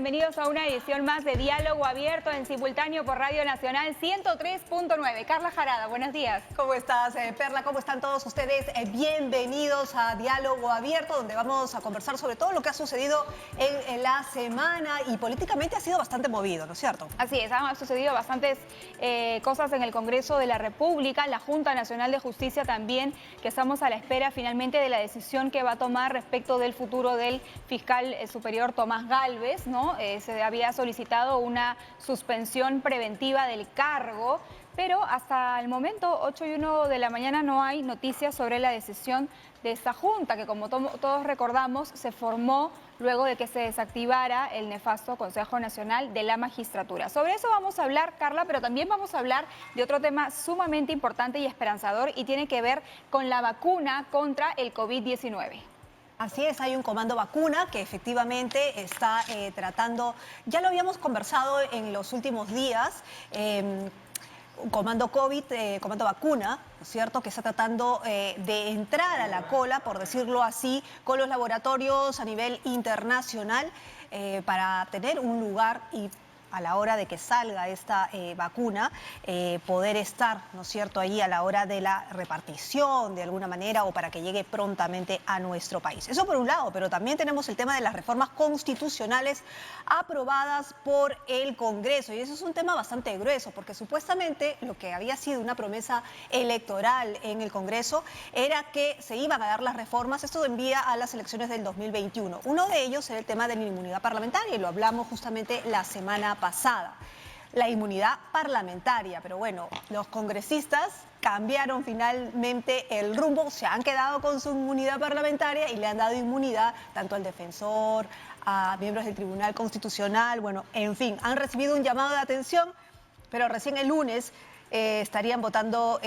bienvenidos a una edición más de Diálogo Abierto en simultáneo por Radio Nacional 103.9. Carla Jarada, buenos días. ¿Cómo estás, Perla? ¿Cómo están todos ustedes? Bienvenidos a Diálogo Abierto, donde vamos a conversar sobre todo lo que ha sucedido en la semana y políticamente ha sido bastante movido, ¿no es cierto? Así es, han sucedido bastantes cosas en el Congreso de la República, la Junta Nacional de Justicia también, que estamos a la espera finalmente de la decisión que va a tomar respecto del futuro del fiscal superior Tomás Gálvez, ¿no? Se había solicitado una suspensión preventiva del cargo, pero hasta el momento, 8:01 de la mañana, no hay noticias sobre la decisión de esta junta, que como todos recordamos, se formó luego de que se desactivara el nefasto Consejo Nacional de la Magistratura. Sobre eso vamos a hablar, Carla, pero también vamos a hablar de otro tema sumamente importante y esperanzador y tiene que ver con la vacuna contra el COVID-19. Así es, hay un comando vacuna que efectivamente está tratando, ya lo habíamos conversado en los últimos días, un comando COVID, comando vacuna, ¿no es cierto?, que está tratando de entrar a la cola, por decirlo así, con los laboratorios a nivel internacional para tener un lugar y a la hora de que salga esta vacuna, poder estar, ¿no es cierto?, ahí a la hora de la repartición de alguna manera o para que llegue prontamente a nuestro país. Eso por un lado, pero también tenemos el tema de las reformas constitucionales aprobadas por el Congreso y eso es un tema bastante grueso porque supuestamente lo que había sido una promesa electoral en el Congreso era que se iban a dar las reformas, esto envía a las elecciones del 2021. Uno de ellos era el tema de la inmunidad parlamentaria y lo hablamos justamente la semana pasada, la inmunidad parlamentaria, pero bueno, los congresistas cambiaron finalmente el rumbo, se han quedado con su inmunidad parlamentaria y le han dado inmunidad tanto al defensor, a miembros del Tribunal Constitucional, bueno, en fin, han recibido un llamado de atención, pero recién el lunes estarían votando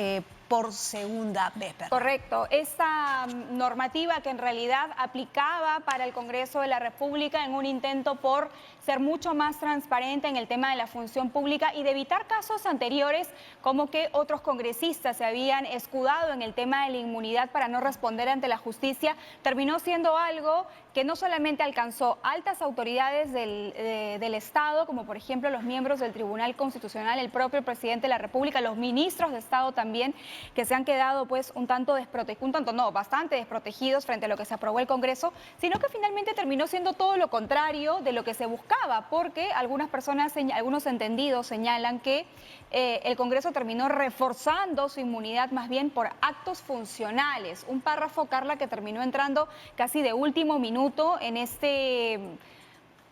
por segunda vez. ¿Verdad? Correcto. Esta normativa que en realidad aplicaba para el Congreso de la República en un intento por ser mucho más transparente en el tema de la función pública y de evitar casos anteriores como que otros congresistas se habían escudado en el tema de la inmunidad para no responder ante la justicia, terminó siendo algo que no solamente alcanzó altas autoridades del Estado, como por ejemplo los miembros del Tribunal Constitucional, el propio presidente de la República, los ministros de Estado también, que se han quedado pues bastante desprotegidos frente a lo que se aprobó el Congreso, sino que finalmente terminó siendo todo lo contrario de lo que se buscaba, porque algunas personas, algunos entendidos señalan que el Congreso terminó reforzando su inmunidad más bien por actos funcionales. Un párrafo, Carla, que terminó entrando casi de último minuto en este,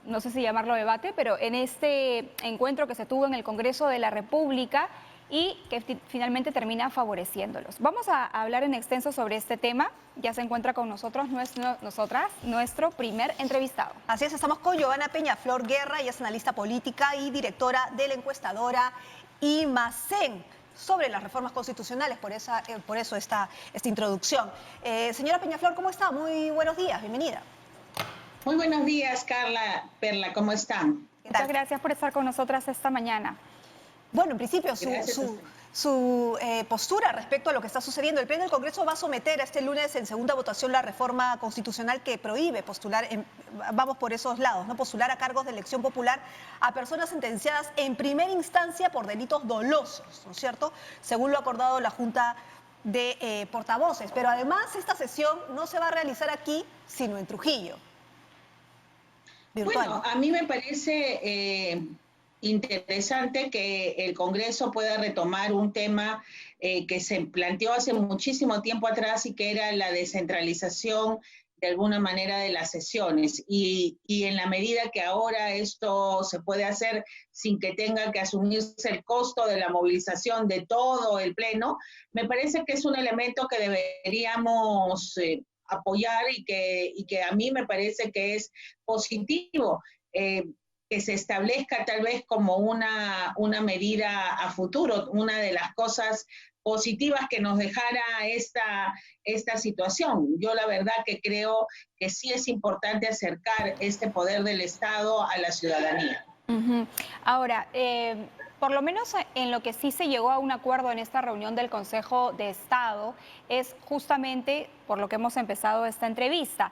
no sé si llamarlo debate, pero en este encuentro que se tuvo en el Congreso de la República y que finalmente termina favoreciéndolos. Vamos a hablar en extenso sobre este tema. Ya se encuentra con nosotros, nuestro primer entrevistado. Así es, estamos con Giovanna Peñaflor Guerra, ella es analista política y directora de la encuestadora IMACEN sobre las reformas constitucionales, por eso esta introducción. Señora Peñaflor, ¿cómo está? Muy buenos días, bienvenida. Muy buenos días, Carla, Perla, ¿cómo están? Muchas gracias por estar con nosotras esta mañana. Bueno, en principio, su postura respecto a lo que está sucediendo. El Pleno del Congreso va a someter este lunes en segunda votación la reforma constitucional que prohíbe postular, vamos por esos lados, ¿no? Postular a cargos de elección popular a personas sentenciadas en primera instancia por delitos dolosos, ¿no es cierto? Según lo acordado la Junta de Portavoces. Pero además esta sesión no se va a realizar aquí, sino en Trujillo. Virtual. Bueno, a mí me parece interesante que el Congreso pueda retomar un tema que se planteó hace muchísimo tiempo atrás y que era la descentralización de alguna manera de las sesiones y en la medida que ahora esto se puede hacer sin que tenga que asumirse el costo de la movilización de todo el Pleno, me parece que es un elemento que deberíamos apoyar y que a mí me parece que es positivo. Que se establezca tal vez como una medida a futuro, una de las cosas positivas que nos dejara esta situación. Yo la verdad que creo que sí es importante acercar este poder del Estado a la ciudadanía. Ahora, por lo menos en lo que sí se llegó a un acuerdo en esta reunión del Consejo de Estado es justamente por lo que hemos empezado esta entrevista,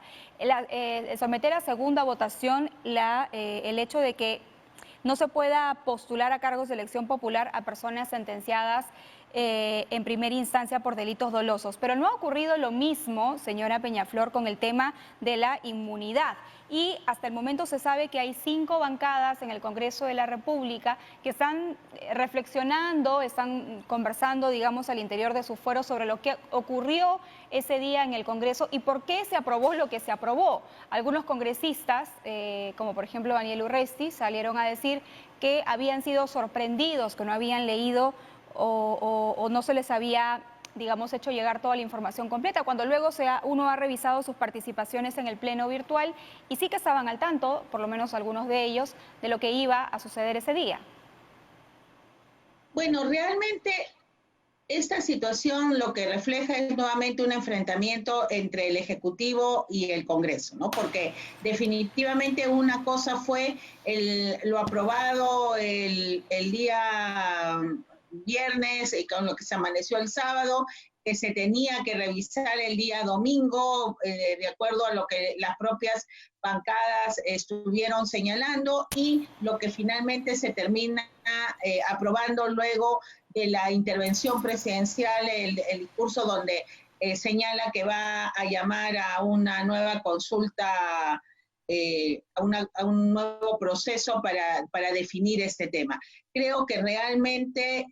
someter a segunda votación el hecho de que no se pueda postular a cargos de elección popular a personas sentenciadas en primera instancia por delitos dolosos. Pero no ha ocurrido lo mismo, señora Peñaflor, con el tema de la inmunidad. Y hasta el momento se sabe que hay 5 bancadas en el Congreso de la República que están reflexionando, están conversando, digamos, al interior de sus fueros sobre lo que ocurrió ese día en el Congreso y por qué se aprobó lo que se aprobó. Algunos congresistas, como por ejemplo Daniel Urresti, salieron a decir que habían sido sorprendidos, que no habían leído o no se les había, digamos, hecho llegar toda la información completa, cuando luego uno ha revisado sus participaciones en el pleno virtual y sí que estaban al tanto, por lo menos algunos de ellos, de lo que iba a suceder ese día. Bueno, realmente esta situación lo que refleja es nuevamente un enfrentamiento entre el Ejecutivo y el Congreso, ¿no? Porque definitivamente una cosa fue lo aprobado el día viernes, con lo que se amaneció el sábado, que se tenía que revisar el día domingo, de acuerdo a lo que las propias bancadas estuvieron señalando, y lo que finalmente se termina aprobando luego de la intervención presidencial, el discurso donde señala que va a llamar a una nueva consulta, a un nuevo proceso para definir este tema. Creo que realmente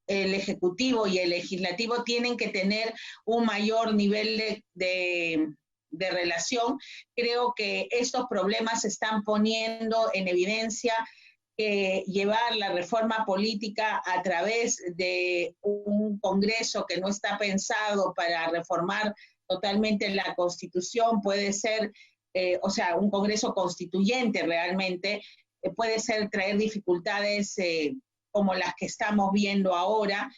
el Ejecutivo y el Legislativo tienen que tener un mayor nivel de relación. Creo que estos problemas se están poniendo en evidencia que llevar la reforma política a través de un Congreso que no está pensado para reformar totalmente la Constitución puede ser, o sea, un Congreso constituyente realmente, puede ser traer dificultades como las que estamos viendo ahora,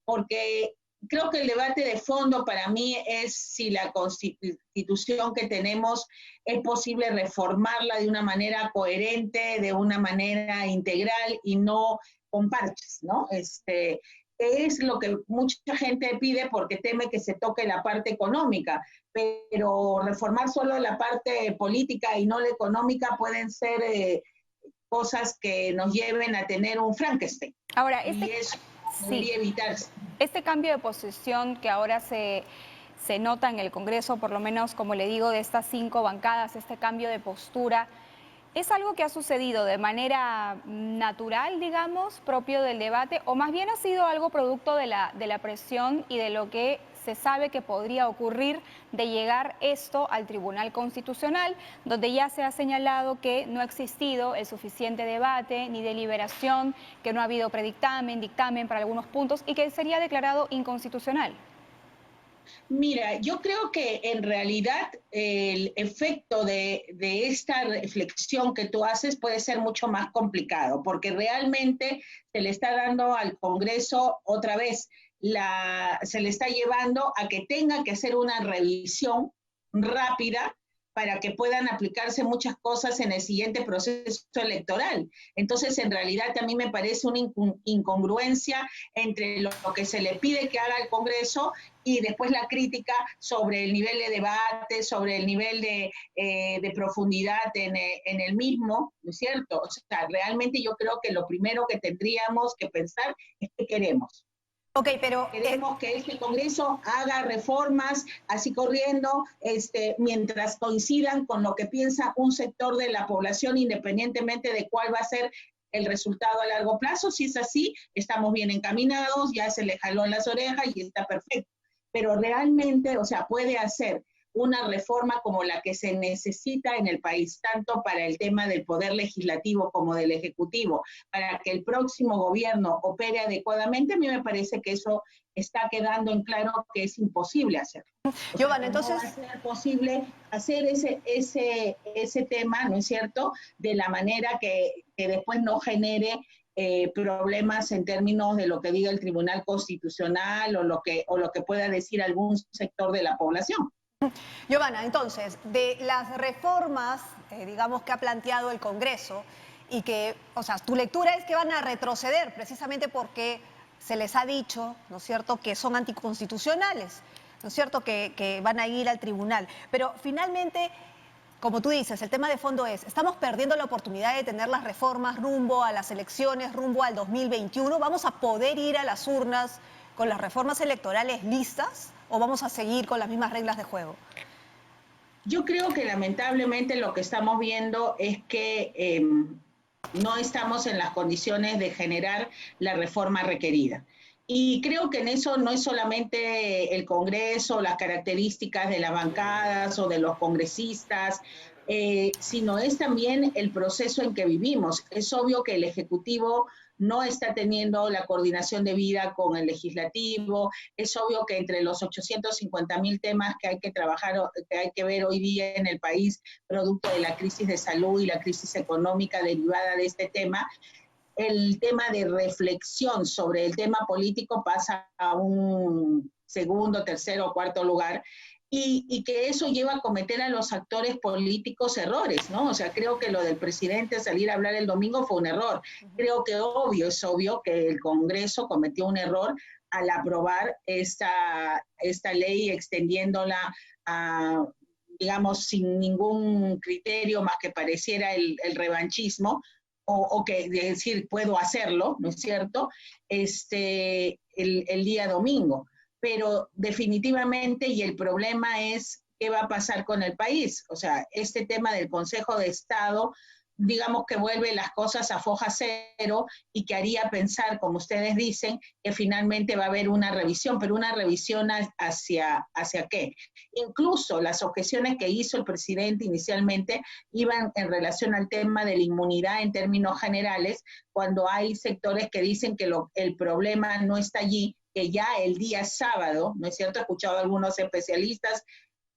porque creo que el debate de fondo para mí es si la Constitución que tenemos es posible reformarla de una manera coherente, de una manera integral y no con parches, ¿no? Es lo que mucha gente pide porque teme que se toque la parte económica, pero reformar solo la parte política y no la económica pueden ser cosas que nos lleven a tener un Frankenstein. Ahora, y eso debería evitarse. Este cambio de posición que ahora se nota en el Congreso, por lo menos, como le digo, de estas 5 bancadas, este cambio de postura, ¿es algo que ha sucedido de manera natural, digamos, propio del debate, o más bien ha sido algo producto de la presión y de lo que se sabe que podría ocurrir de llegar esto al Tribunal Constitucional, donde ya se ha señalado que no ha existido el suficiente debate ni deliberación, que no ha habido predictamen, dictamen para algunos puntos y que sería declarado inconstitucional? Mira, yo creo que en realidad el efecto de esta reflexión que tú haces puede ser mucho más complicado, porque realmente se le está dando al Congreso otra vez, se le está llevando a que tenga que hacer una revisión rápida para que puedan aplicarse muchas cosas en el siguiente proceso electoral. Entonces, en realidad, a mí me parece una incongruencia entre lo que se le pide que haga el Congreso y después la crítica sobre el nivel de debate, sobre el nivel de profundidad en el mismo, ¿no es cierto? O sea, realmente yo creo que lo primero que tendríamos que pensar es qué queremos. Ok, pero... Queremos que este Congreso haga reformas así corriendo, mientras coincidan con lo que piensa un sector de la población, independientemente de cuál va a ser el resultado a largo plazo. Si es así, estamos bien encaminados, ya se le jaló en las orejas y está perfecto. Pero realmente, o sea, puede hacer una reforma como la que se necesita en el país, tanto para el tema del poder legislativo como del ejecutivo, para que el próximo gobierno opere adecuadamente. A mí me parece que eso está quedando en claro que es imposible hacerlo. Giovanna, entonces... No va a ser posible hacer ese tema, ¿no es cierto?, de la manera que después no genere problemas en términos de lo que diga el Tribunal Constitucional o lo que pueda decir algún sector de la población. Giovanna, entonces, de las reformas, digamos, que ha planteado el Congreso, y que, o sea, tu lectura es que van a retroceder precisamente porque se les ha dicho, ¿no es cierto?, que son anticonstitucionales, ¿no es cierto?, que van a ir al tribunal. Pero finalmente, como tú dices, el tema de fondo es, ¿estamos perdiendo la oportunidad de tener las reformas rumbo a las elecciones, rumbo al 2021? ¿Vamos a poder ir a las urnas con las reformas electorales listas o vamos a seguir con las mismas reglas de juego? Yo creo que lamentablemente lo que estamos viendo es que no estamos en las condiciones de generar la reforma requerida. Y creo que en eso no es solamente el Congreso, las características de las bancadas o de los congresistas, sino es también el proceso en que vivimos. Es obvio que el Ejecutivo no está teniendo la coordinación debida con el Legislativo, es obvio que entre los 850.000 temas que hay que trabajar, que hay que ver hoy día en el país, producto de la crisis de salud y la crisis económica derivada de este tema, el tema de reflexión sobre el tema político pasa a un segundo, tercero o cuarto lugar, y que eso lleva a cometer a los actores políticos errores, ¿no? O sea, creo que lo del presidente salir a hablar el domingo fue un error. Creo que es obvio que el Congreso cometió un error al aprobar esta ley extendiéndola a, digamos, sin ningún criterio más que pareciera el revanchismo, o que decir puedo hacerlo, ¿no es cierto?, el día domingo. Pero definitivamente, y el problema es qué va a pasar con el país. O sea, este tema del Consejo de Estado, digamos que vuelve las cosas a foja cero y que haría pensar, como ustedes dicen, que finalmente va a haber una revisión, pero una revisión hacia qué. Incluso las objeciones que hizo el presidente inicialmente iban en relación al tema de la inmunidad en términos generales, cuando hay sectores que dicen que el problema no está allí, que ya el día sábado, ¿no es cierto? He escuchado a algunos especialistas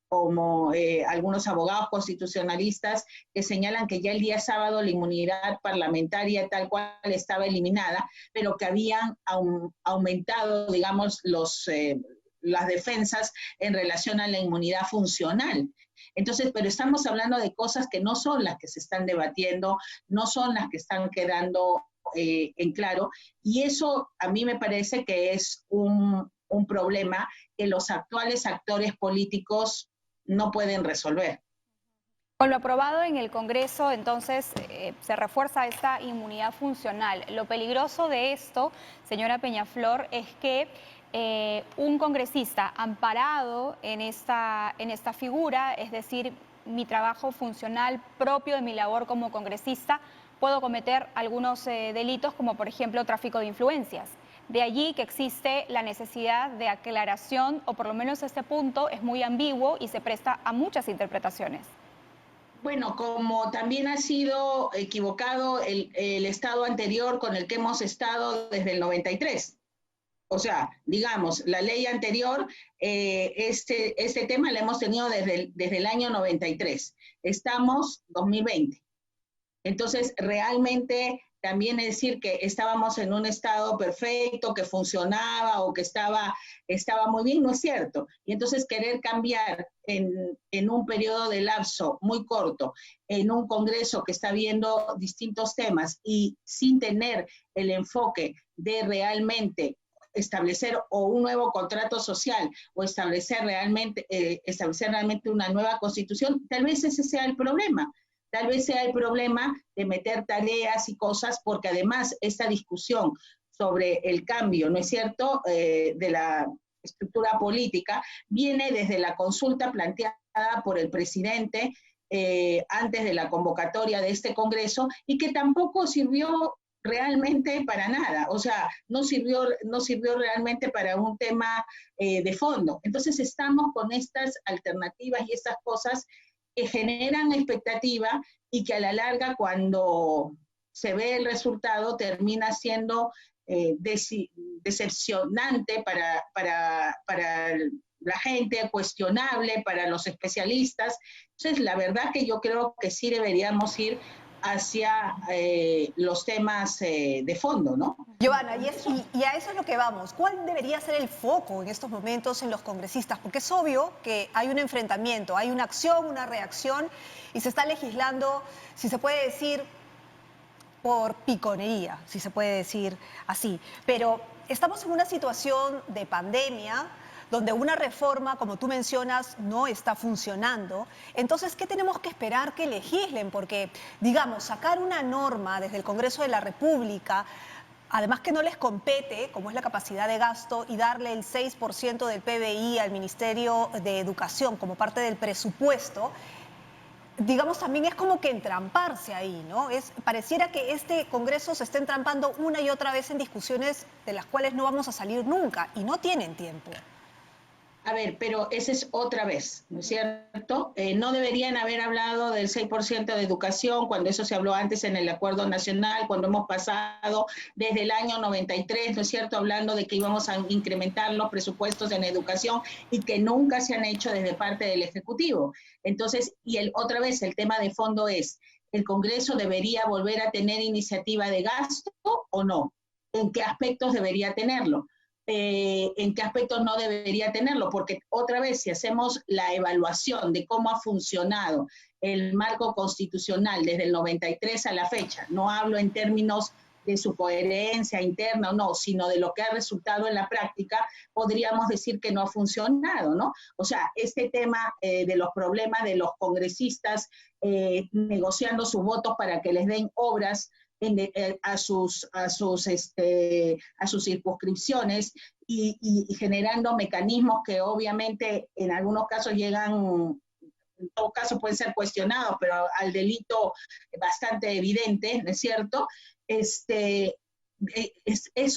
como algunos abogados constitucionalistas que señalan que ya el día sábado la inmunidad parlamentaria tal cual estaba eliminada, pero que habían aumentado, digamos, las defensas en relación a la inmunidad funcional. Entonces, pero estamos hablando de cosas que no son las que se están debatiendo, no son las que están quedando en claro, y eso a mí me parece que es un problema que los actuales actores políticos no pueden resolver. Con lo aprobado en el Congreso, entonces, se refuerza esta inmunidad funcional. Lo peligroso de esto, señora Peñaflor, es que un congresista amparado en esta figura, es decir, mi trabajo funcional propio de mi labor como congresista, puedo cometer algunos delitos como, por ejemplo, tráfico de influencias. De allí que existe la necesidad de aclaración, o por lo menos este punto es muy ambiguo y se presta a muchas interpretaciones. Bueno, como también ha sido equivocado el estado anterior con el que hemos estado desde el 93. O sea, digamos, la ley anterior, este tema lo hemos tenido desde el año 93. Estamos 2020. Entonces, realmente también es decir que estábamos en un estado perfecto, que funcionaba o que estaba muy bien, no es cierto. Y entonces querer cambiar en un periodo de lapso muy corto, en un Congreso que está viendo distintos temas y sin tener el enfoque de realmente establecer o un nuevo contrato social o establecer realmente una nueva constitución, tal vez ese sea el problema. Tal vez sea el problema de meter tareas y cosas, porque además esta discusión sobre el cambio, ¿no es cierto?, de la estructura política, viene desde la consulta planteada por el presidente antes de la convocatoria de este Congreso y que tampoco sirvió realmente para nada, o sea, no sirvió realmente para un tema de fondo. Entonces estamos con estas alternativas y estas cosas que generan expectativa y que a la larga, cuando se ve el resultado, termina siendo decepcionante para la gente, cuestionable para los especialistas. Entonces, la verdad que yo creo que sí deberíamos ir hacia los temas de fondo, ¿no? Joana, y a eso es lo que vamos. ¿Cuál debería ser el foco en estos momentos en los congresistas? Porque es obvio que hay un enfrentamiento, hay una acción, una reacción, y se está legislando, si se puede decir, por piconería, si se puede decir así. Pero estamos en una situación de pandemia donde una reforma, como tú mencionas, no está funcionando. Entonces, ¿qué tenemos que esperar que legislen? Porque, digamos, sacar una norma desde el Congreso de la República, además que no les compete, como es la capacidad de gasto, y darle el 6% del PBI al Ministerio de Educación como parte del presupuesto, digamos, también es como que entramparse ahí, ¿no? Pareciera que este Congreso se está entrampando una y otra vez en discusiones de las cuales no vamos a salir nunca y no tienen tiempo. A ver, pero esa es otra vez, ¿no es cierto? No deberían haber hablado del 6% de educación cuando eso se habló antes en el Acuerdo Nacional, cuando hemos pasado desde el año 93, ¿no es cierto?, hablando de que íbamos a incrementar los presupuestos en educación y que nunca se han hecho desde parte del Ejecutivo. Entonces, otra vez, el tema de fondo es, ¿el Congreso debería volver a tener iniciativa de gasto o no? ¿En qué aspectos debería tenerlo? En qué aspectos no debería tenerlo, porque otra vez, si hacemos la evaluación de cómo ha funcionado el marco constitucional desde el 93 a la fecha, no hablo en términos de su coherencia interna o no, sino de lo que ha resultado en la práctica, podríamos decir que no ha funcionado, ¿no? O sea, este tema de los problemas de los congresistas negociando sus votos para que les den obras a sus circunscripciones y generando mecanismos que obviamente en algunos casos llegan, en todo caso pueden ser cuestionados, pero al delito bastante evidente, ¿no es cierto? Es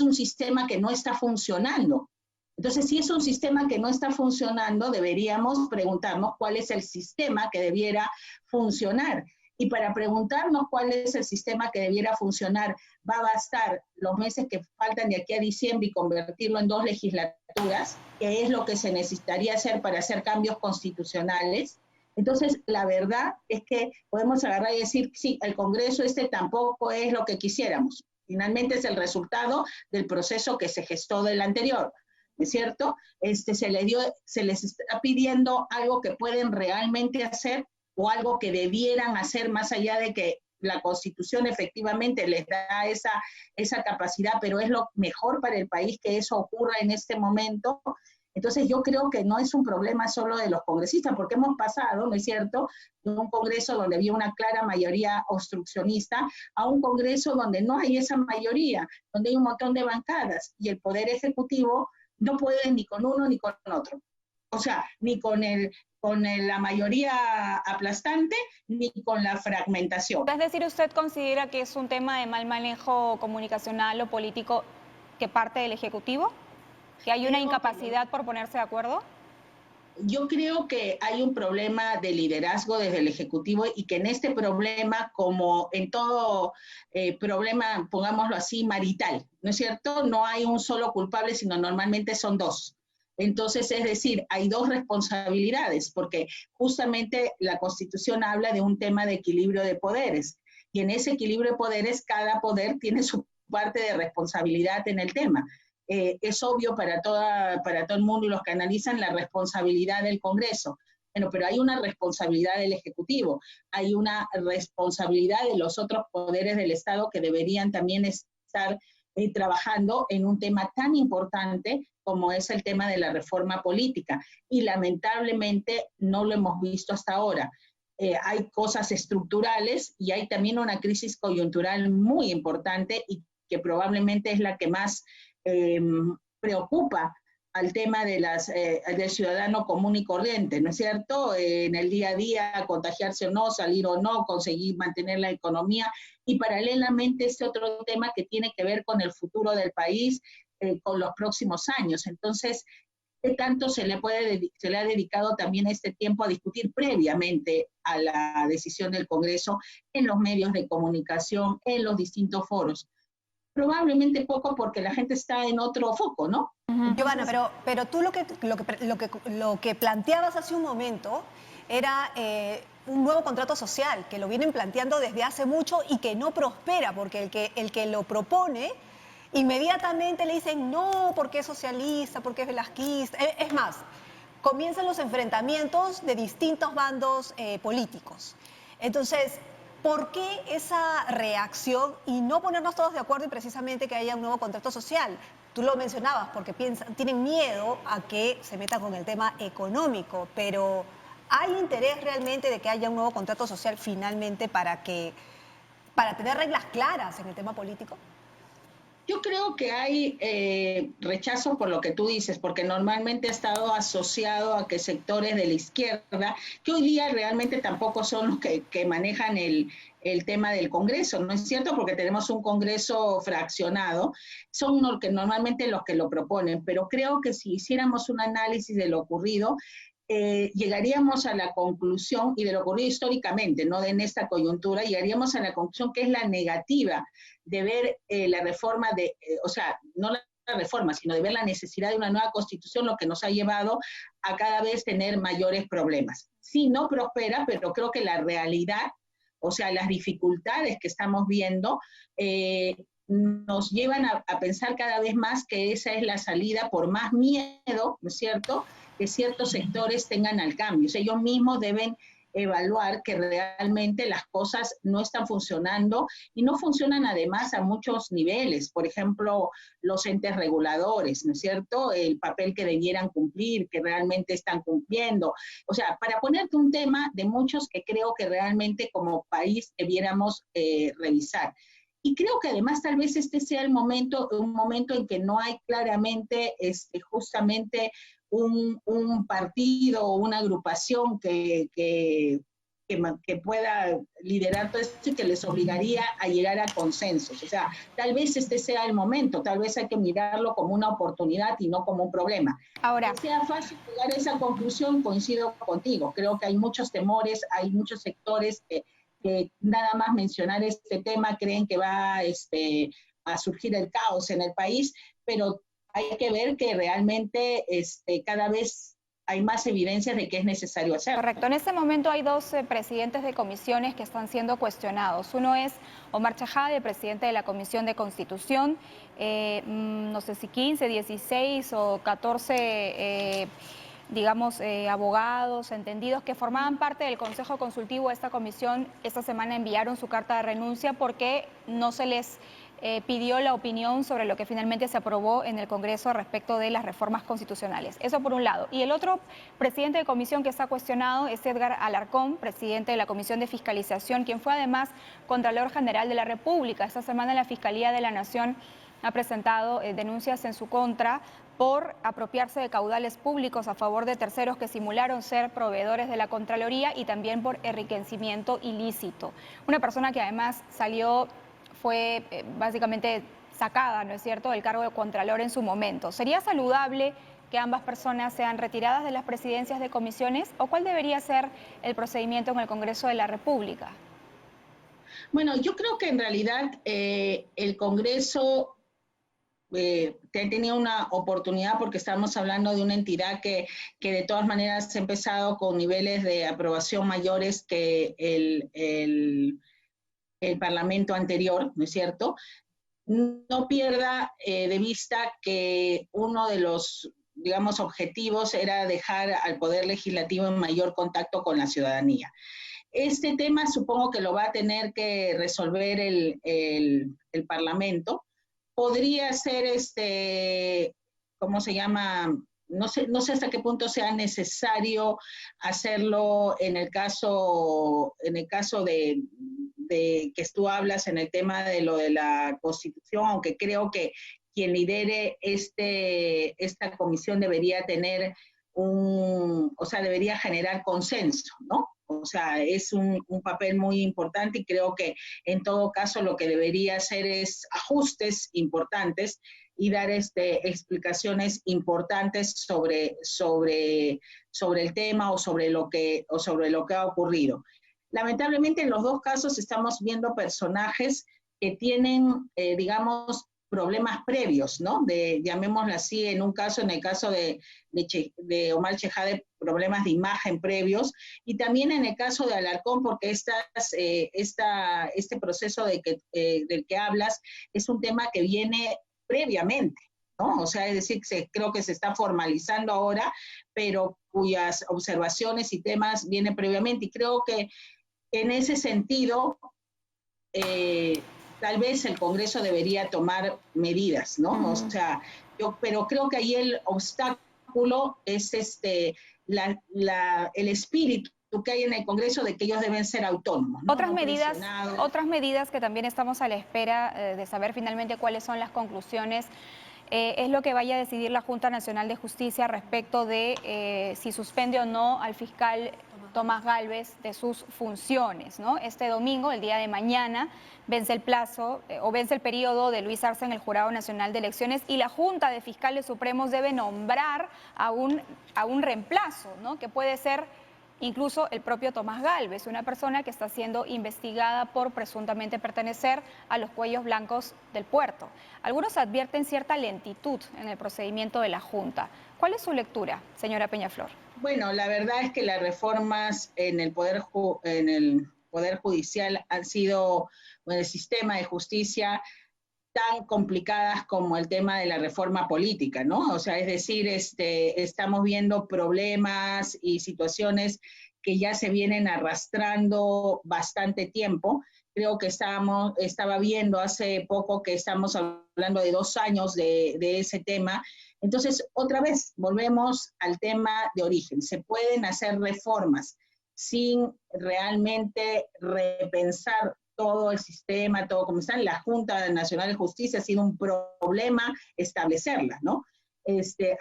un sistema que no está funcionando. Entonces, si es un sistema que no está funcionando, deberíamos preguntarnos cuál es el sistema que debiera funcionar. Y para preguntarnos cuál es el sistema que debiera funcionar, va a bastar los meses que faltan de aquí a diciembre y convertirlo en 2 legislaturas, que es lo que se necesitaría hacer para hacer cambios constitucionales. Entonces, la verdad es que podemos agarrar y decir, sí, el Congreso tampoco es lo que quisiéramos. Finalmente es el resultado del proceso que se gestó del anterior, ¿no es cierto? Se les está pidiendo algo que pueden realmente hacer o algo que debieran hacer más allá de que la Constitución efectivamente les da esa capacidad, pero es lo mejor para el país que eso ocurra en este momento. Entonces yo creo que no es un problema solo de los congresistas, porque hemos pasado, ¿no es cierto?, de un Congreso donde había una clara mayoría obstruccionista a un Congreso donde no hay esa mayoría, donde hay un montón de bancadas y el Poder Ejecutivo no puede ni con uno ni con otro. O sea, ni con la mayoría aplastante, ni con la fragmentación. Es decir, ¿usted considera que es un tema de mal manejo comunicacional o político que parte del Ejecutivo? ¿Que hay una incapacidad por ponerse de acuerdo? Yo creo que hay un problema de liderazgo desde el Ejecutivo y que en este problema, como en todo problema, pongámoslo así, marital, ¿no es cierto?, no hay un solo culpable, sino normalmente son 2. Entonces, es decir, hay 2 responsabilidades, porque justamente la Constitución habla de un tema de equilibrio de poderes, y en ese equilibrio de poderes cada poder tiene su parte de responsabilidad en el tema. Es obvio para todo el mundo y los que analizan la responsabilidad del Congreso. Bueno, pero hay una responsabilidad del Ejecutivo, hay una responsabilidad de los otros poderes del Estado que deberían también estar trabajando en un tema tan importante como es el tema de la reforma política. Y lamentablemente no lo hemos visto hasta ahora. Hay cosas estructurales y hay también una crisis coyuntural muy importante y que probablemente es la que más preocupa al tema del ciudadano común y corriente, ¿no es cierto? En el día a día, contagiarse o no, salir o no, conseguir mantener la economía, y paralelamente este otro tema que tiene que ver con el futuro del país, con los próximos años. Entonces, ¿qué tanto se le ha dedicado también este tiempo a discutir previamente a la decisión del Congreso en los medios de comunicación, en los distintos foros? Probablemente poco, porque la gente está en otro foco, ¿no? Giovanna, pero tú lo que planteabas hace un momento era un nuevo contrato social, que lo vienen planteando desde hace mucho y que no prospera, porque el que lo propone, inmediatamente le dicen no, porque es socialista, porque es velasquista. Es más, comienzan los enfrentamientos de distintos bandos políticos. Entonces, ¿Por qué esa reacción y no ponernos todos de acuerdo y precisamente que haya un nuevo contrato social? Tú lo mencionabas porque tienen miedo a que se metan con el tema económico, pero ¿hay interés realmente de que haya un nuevo contrato social finalmente para tener reglas claras en el tema político? Yo creo que hay rechazo por lo que tú dices, porque normalmente ha estado asociado a que sectores de la izquierda, que hoy día realmente tampoco son los que manejan el tema del Congreso, ¿no es cierto? Porque tenemos un Congreso fraccionado, son los que normalmente los que lo proponen, pero creo que si hiciéramos un análisis de lo ocurrido, llegaríamos a la conclusión, y de lo ocurrido históricamente, no en esta coyuntura, llegaríamos a la conclusión que es la negativa de ver la reforma o sea, no la reforma, sino de ver la necesidad de una nueva constitución, lo que nos ha llevado a cada vez tener mayores problemas. Sí, no prospera, pero creo que la realidad, o sea, las dificultades que estamos viendo, nos llevan a pensar cada vez más que esa es la salida, por más miedo, ¿no es cierto?, que ciertos sectores tengan al cambio. O sea, ellos mismos deben evaluar que realmente las cosas no están funcionando y no funcionan además a muchos niveles. Por ejemplo, los entes reguladores, ¿no es cierto? El papel que debieran cumplir, que realmente están cumpliendo. O sea, para ponerte un tema de muchos que creo que realmente como país debiéramos revisar. Y creo que además tal vez este sea un momento en que no hay claramente justamente un partido o una agrupación que pueda liderar todo esto y que les obligaría a llegar a consensos. O sea, tal vez este sea el momento, tal vez hay que mirarlo como una oportunidad y no como un problema. Ahora, que sea fácil llegar a esa conclusión, coincido contigo. Creo que hay muchos temores, hay muchos sectores que nada más mencionar este tema creen que va a surgir el caos en el país, pero hay que ver que realmente cada vez hay más evidencias de que es necesario hacerlo. correcto. En este momento hay dos presidentes de comisiones que están siendo cuestionados. Uno es Omar Chejade, presidente de la Comisión de Constitución. No sé si 15, 16 o 14 digamos, abogados, entendidos que formaban parte del Consejo Consultivo de esta comisión, esta semana enviaron su carta de renuncia porque no se les pidió la opinión sobre lo que finalmente se aprobó en el Congreso respecto de las reformas constitucionales. Eso por un lado. Y el otro presidente de comisión que está cuestionado es Edgar Alarcón, presidente de la Comisión de Fiscalización, quien fue además Contralor General de la República. Esta semana la Fiscalía de la Nación ha presentado denuncias en su contra por apropiarse de caudales públicos a favor de terceros que simularon ser proveedores de la Contraloría y también por enriquecimiento ilícito. Una persona que además fue básicamente sacada, ¿no es cierto?, del cargo de Contralor en su momento. ¿Sería saludable que ambas personas sean retiradas de las presidencias de comisiones o cuál debería ser el procedimiento en el Congreso de la República? Bueno, yo creo que en realidad el Congreso tenía una oportunidad porque estamos hablando de una entidad que de todas maneras ha empezado con niveles de aprobación mayores que el Parlamento anterior, ¿no es cierto? No pierda de vista que uno de los, digamos, objetivos era dejar al Poder Legislativo en mayor contacto con la ciudadanía. Este tema supongo que lo va a tener que resolver el Parlamento. Podría ser, ¿cómo se llama? No sé hasta qué punto sea necesario hacerlo en el caso de que tú hablas en el tema de lo de la Constitución, aunque creo que quien lidere esta comisión debería tener debería generar consenso, ¿no? O sea, es un papel muy importante y creo que en todo caso lo que debería hacer es ajustes importantes y dar explicaciones importantes sobre el tema o sobre lo que ha ocurrido. Lamentablemente en los dos casos estamos viendo personajes que tienen, digamos, problemas previos, ¿no? Llamémoslo así, en el caso de Omar Chejade, problemas de imagen previos, y también en el caso de Alarcón, porque este proceso del que hablas es un tema que viene previamente, ¿no? O sea, es decir, creo que se está formalizando ahora, pero cuyas observaciones y temas vienen previamente, y creo que en ese sentido tal vez el Congreso debería tomar medidas, ¿no? O sea, pero creo que ahí el obstáculo es el espíritu que hay en el Congreso de que ellos deben ser autónomos, ¿no? Otras medidas que también estamos a la espera de saber finalmente cuáles son las conclusiones es lo que vaya a decidir la Junta Nacional de Justicia respecto de si suspende o no al fiscal Tomás Gálvez de sus funciones, ¿no? Este domingo, el día de mañana, vence el plazo o vence el periodo de Luis Arce en el Jurado Nacional de Elecciones y la Junta de Fiscales Supremos debe nombrar a un reemplazo, ¿no? Que puede ser incluso el propio Tomás Gálvez, una persona que está siendo investigada por presuntamente pertenecer a los cuellos blancos del puerto. Algunos advierten cierta lentitud en el procedimiento de la Junta. ¿Cuál es su lectura, señora Peñaflor? Bueno, la verdad es que las reformas en el Poder Judicial han sido, en el sistema de justicia, tan complicadas como el tema de la reforma política, ¿no? O sea, es decir, estamos viendo problemas y situaciones que ya se vienen arrastrando bastante tiempo. Creo que estaba viendo hace poco que estamos hablando de 2 años de ese tema. Entonces, otra vez, volvemos al tema de origen. Se pueden hacer reformas sin realmente repensar todo el sistema, todo como está. La Junta Nacional de Justicia ha sido un problema establecerla, ¿no?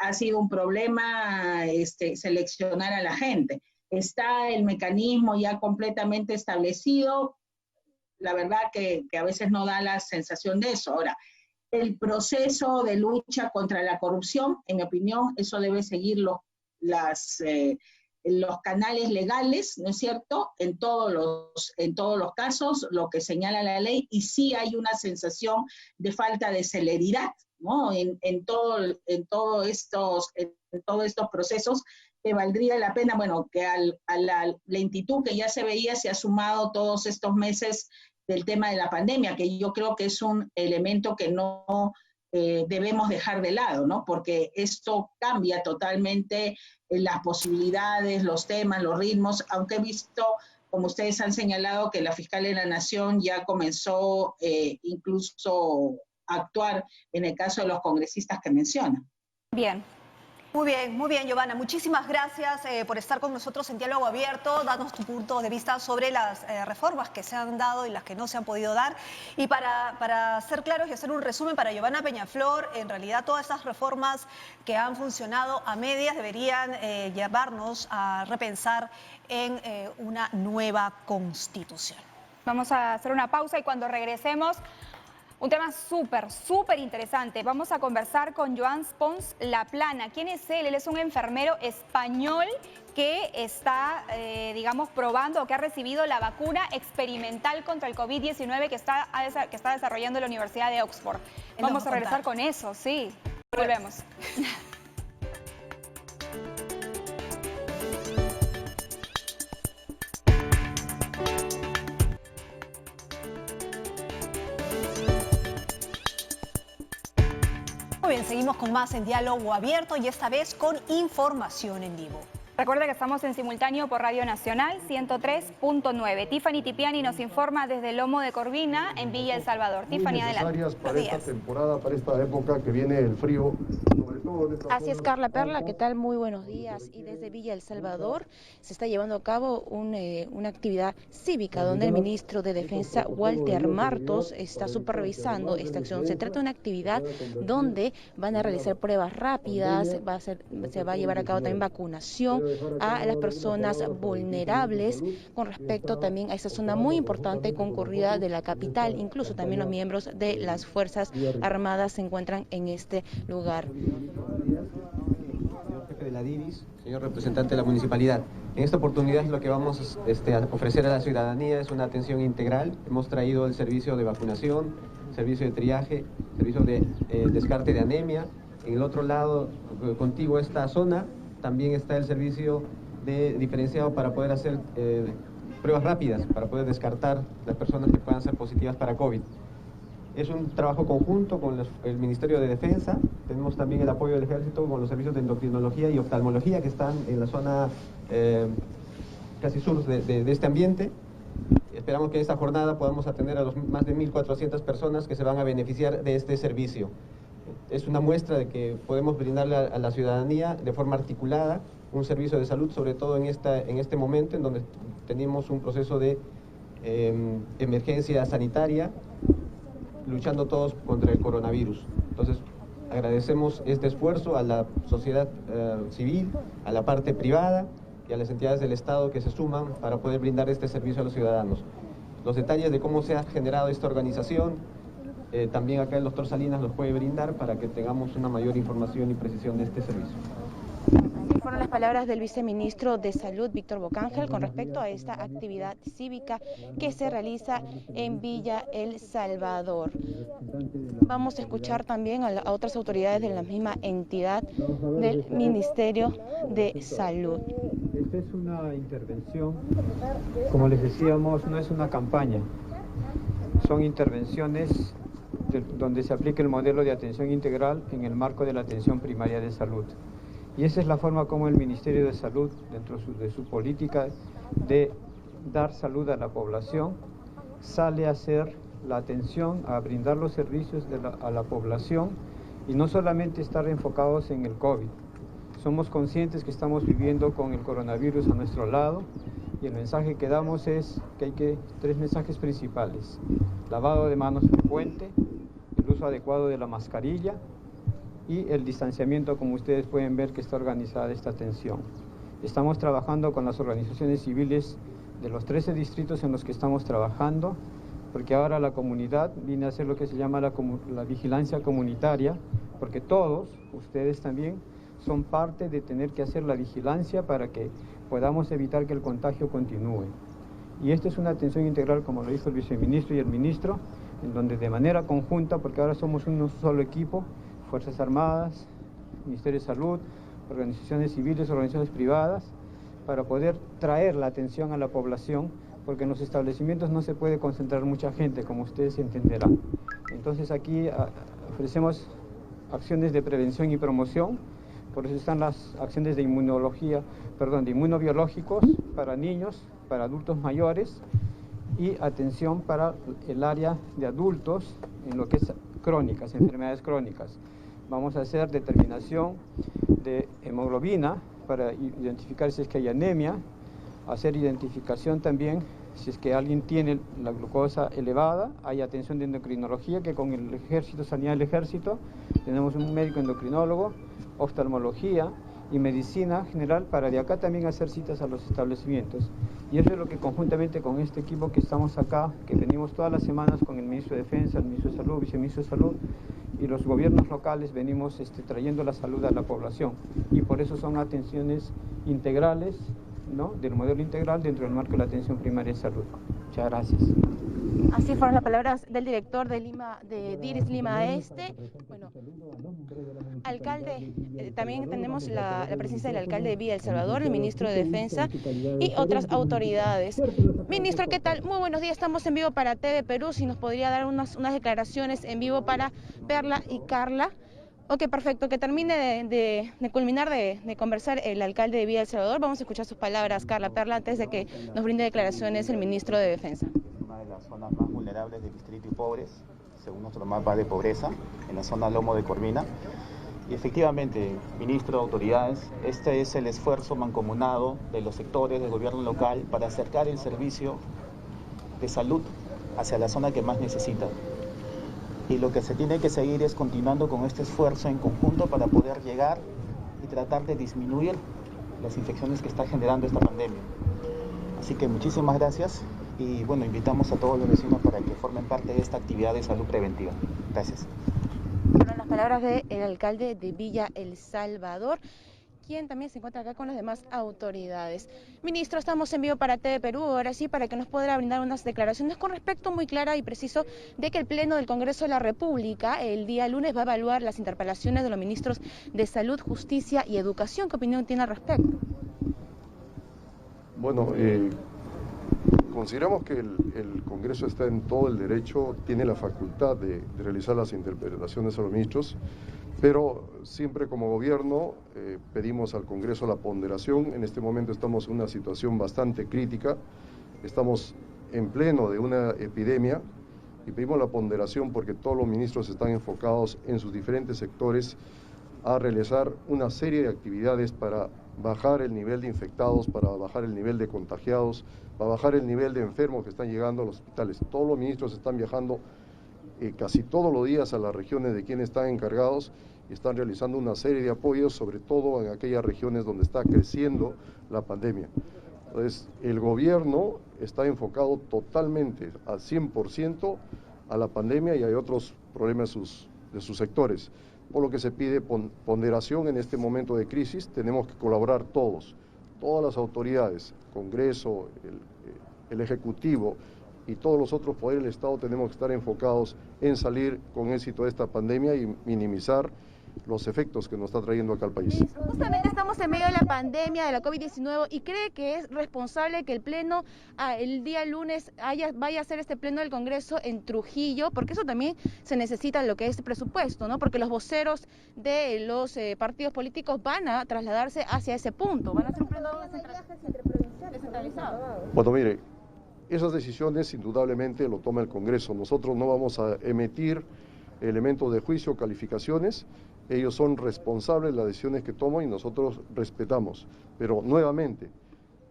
Ha sido un problema seleccionar a la gente. Está el mecanismo ya completamente establecido. La verdad que a veces no da la sensación de eso. Ahora, el proceso de lucha contra la corrupción, en mi opinión, eso debe seguir los canales legales, ¿no es cierto?, en todos los casos, lo que señala la ley, y sí hay una sensación de falta de celeridad, ¿no?, en todos estos procesos, que valdría la pena, bueno, que a la lentitud que ya se veía se ha sumado todos estos meses del tema de la pandemia, que yo creo que es un elemento que no debemos dejar de lado, ¿no? Porque esto cambia totalmente las posibilidades, los temas, los ritmos, aunque he visto, como ustedes han señalado, que la fiscal de la Nación ya comenzó incluso a actuar en el caso de los congresistas que mencionan. Bien. Muy bien, Giovanna. Muchísimas gracias por estar con nosotros en Diálogo Abierto, darnos tu punto de vista sobre las reformas que se han dado y las que no se han podido dar. Y para ser claros y hacer un resumen para Giovanna Peñaflor, en realidad todas estas reformas que han funcionado a medias deberían llevarnos a repensar en una nueva constitución. Vamos a hacer una pausa y cuando regresemos, un tema súper interesante. Vamos a conversar con Joan Pons Laplana. ¿Quién es él? Él es un enfermero español que está, probando o que ha recibido la vacuna experimental contra el COVID-19 que está desarrollando la Universidad de Oxford. Vamos a regresar con eso, sí. Volvemos. Muy bien, seguimos con más en Diálogo Abierto y esta vez con información en vivo. Recuerda que estamos en simultáneo por Radio Nacional 103.9. Tiffany Tipiani nos informa desde el Lomo de Corvina en Villa El Salvador. Tiffany, adelante. Para esta temporada, para esta época que viene el frío. Así es, Carla Perla, ¿qué tal? Muy buenos días. Y desde Villa El Salvador se está llevando a cabo una actividad cívica donde el ministro de Defensa, Walter Martos, está supervisando esta acción. Se trata de una actividad donde van a realizar pruebas rápidas, se va a llevar a cabo también vacunación a las personas vulnerables con respecto también a esa zona muy importante concurrida de la capital. Incluso también los miembros de las Fuerzas Armadas se encuentran en este lugar. Señor jefe de la DIVIS, señor representante de la municipalidad, en esta oportunidad lo que vamos a ofrecer a la ciudadanía es una atención integral. Hemos traído el servicio de vacunación, servicio de triaje, servicio de descarte de anemia. En el otro lado, contiguo a esta zona, también está el servicio diferenciado para poder hacer pruebas rápidas, para poder descartar las personas que puedan ser positivas para COVID. Es un trabajo conjunto con el Ministerio de Defensa. Tenemos también el apoyo del Ejército con los servicios de endocrinología y oftalmología que están en la zona casi sur de este ambiente. esperamos que en esta jornada podamos atender a los más de 1.400 personas que se van a beneficiar de este servicio. Es una muestra de que podemos brindarle a la ciudadanía de forma articulada un servicio de salud, sobre todo en este momento en donde tenemos un proceso de emergencia sanitaria, luchando todos contra el coronavirus. Entonces, agradecemos este esfuerzo a la sociedad civil, a la parte privada y a las entidades del Estado que se suman para poder brindar este servicio a los ciudadanos. Los detalles de cómo se ha generado esta organización, también acá el doctor Salinas los puede brindar para que tengamos una mayor información y precisión de este servicio. Así fueron las palabras del viceministro de Salud, Víctor Bocángel, con respecto a esta actividad cívica que se realiza en Villa El Salvador. Vamos a escuchar también a otras autoridades de la misma entidad del Ministerio de Salud. Esta es una intervención, como les decíamos, no es una campaña, son intervenciones donde se aplica el modelo de atención integral en el marco de la atención primaria de salud. Y esa es la forma como el Ministerio de Salud, dentro de su política de dar salud a la población, sale a hacer la atención, a brindar los servicios a la población y no solamente estar enfocados en el COVID. Somos conscientes que estamos viviendo con el coronavirus a nuestro lado y el mensaje que damos es que hay tres mensajes principales: lavado de manos frecuente, el uso adecuado de la mascarilla y el distanciamiento, como ustedes pueden ver que está organizada esta atención. Estamos trabajando con las organizaciones civiles de los 13 distritos en los que estamos trabajando, porque ahora la comunidad viene a hacer lo que se llama la vigilancia comunitaria, porque todos, ustedes también, son parte de tener que hacer la vigilancia para que podamos evitar que el contagio continúe. Y esta es una atención integral, como lo dijo el viceministro y el ministro, en donde de manera conjunta, porque ahora somos un solo equipo, Fuerzas Armadas, Ministerio de Salud, organizaciones civiles, organizaciones privadas, para poder traer la atención a la población, porque en los establecimientos no se puede concentrar mucha gente, como ustedes entenderán. Entonces aquí ofrecemos acciones de prevención y promoción, por eso están las acciones de inmunobiológicos para niños, para adultos mayores, y atención para el área de adultos en lo que es crónicas, enfermedades crónicas. Vamos a hacer determinación de hemoglobina para identificar si es que hay anemia, hacer identificación también si es que alguien tiene la glucosa elevada. Hay atención de endocrinología, que con el ejército, sanidad del ejército, tenemos un médico endocrinólogo, oftalmología y medicina general, para de acá también hacer citas a los establecimientos. Y eso es lo que conjuntamente con este equipo que estamos acá, que venimos todas las semanas con el ministro de Defensa, el ministro de Salud, viceministro de Salud y los gobiernos locales, venimos trayendo la salud a la población. Y por eso son atenciones integrales, ¿no?, del modelo integral dentro del marco de la atención primaria de salud. Muchas gracias. Así fueron las palabras del director de DIRIS Lima Este. Bueno, alcalde, también tenemos la presencia del alcalde de Villa El Salvador, el ministro de Defensa y otras autoridades. Ministro, ¿qué tal? Muy buenos días, estamos en vivo para TV Perú, si nos podría dar unas declaraciones en vivo para Perla y Carla. Ok, perfecto, que termine de culminar de conversar el alcalde de Villa El Salvador. Vamos a escuchar sus palabras, Carla, Perla, antes de que nos brinde declaraciones el ministro de Defensa. Una de las zonas más vulnerables del distrito y pobres, según nuestro mapa de pobreza, en la zona Lomo de Corvina. Y efectivamente, ministro, autoridades, este es el esfuerzo mancomunado de los sectores del gobierno local para acercar el servicio de salud hacia la zona que más necesita. Y lo que se tiene que seguir es continuando con este esfuerzo en conjunto para poder llegar y tratar de disminuir las infecciones que está generando esta pandemia. Así que muchísimas gracias y bueno, invitamos a todos los vecinos para que formen parte de esta actividad de salud preventiva. Gracias. Fueron las palabras del alcalde de Villa El Salvador, quien también se encuentra acá con las demás autoridades. Ministro, estamos en vivo para TV Perú, ahora sí, para que nos pueda brindar unas declaraciones con respecto muy clara y preciso de que el Pleno del Congreso de la República el día lunes va a evaluar las interpelaciones de los ministros de Salud, Justicia y Educación. ¿Qué opinión tiene al respecto? Bueno, consideramos que el Congreso está en todo el derecho, tiene la facultad de realizar las interpelaciones a los ministros, pero siempre como gobierno pedimos al Congreso la ponderación. En este momento estamos en una situación bastante crítica, estamos en pleno de una epidemia y pedimos la ponderación porque todos los ministros están enfocados en sus diferentes sectores a realizar una serie de actividades para bajar el nivel de infectados, para bajar el nivel de contagiados, para bajar el nivel de enfermos que están llegando a los hospitales. Todos los ministros están viajando casi todos los días a las regiones de quienes están encargados y están realizando una serie de apoyos, sobre todo en aquellas regiones donde está creciendo la pandemia. Entonces, el gobierno está enfocado totalmente al 100% a la pandemia y hay otros problemas de sus sectores. Por lo que se pide ponderación en este momento de crisis, tenemos que colaborar todas las autoridades, Congreso, el Ejecutivo y todos los otros poderes del Estado tenemos que estar enfocados en salir con éxito de esta pandemia y minimizar los efectos que nos está trayendo acá al país. Justamente estamos en medio de la pandemia de la COVID-19 y cree que es responsable que el pleno el día lunes vaya a hacer este pleno del Congreso en Trujillo, porque eso también se necesita lo que es presupuesto, ¿no? Porque los voceros de los partidos políticos van a trasladarse hacia ese punto, van a hacer un pleno descentralizado. Bueno, mire, esas decisiones indudablemente lo toma el Congreso. Nosotros no vamos a emitir elementos de juicio o calificaciones. Ellos son responsables de las decisiones que toman y nosotros respetamos. Pero nuevamente,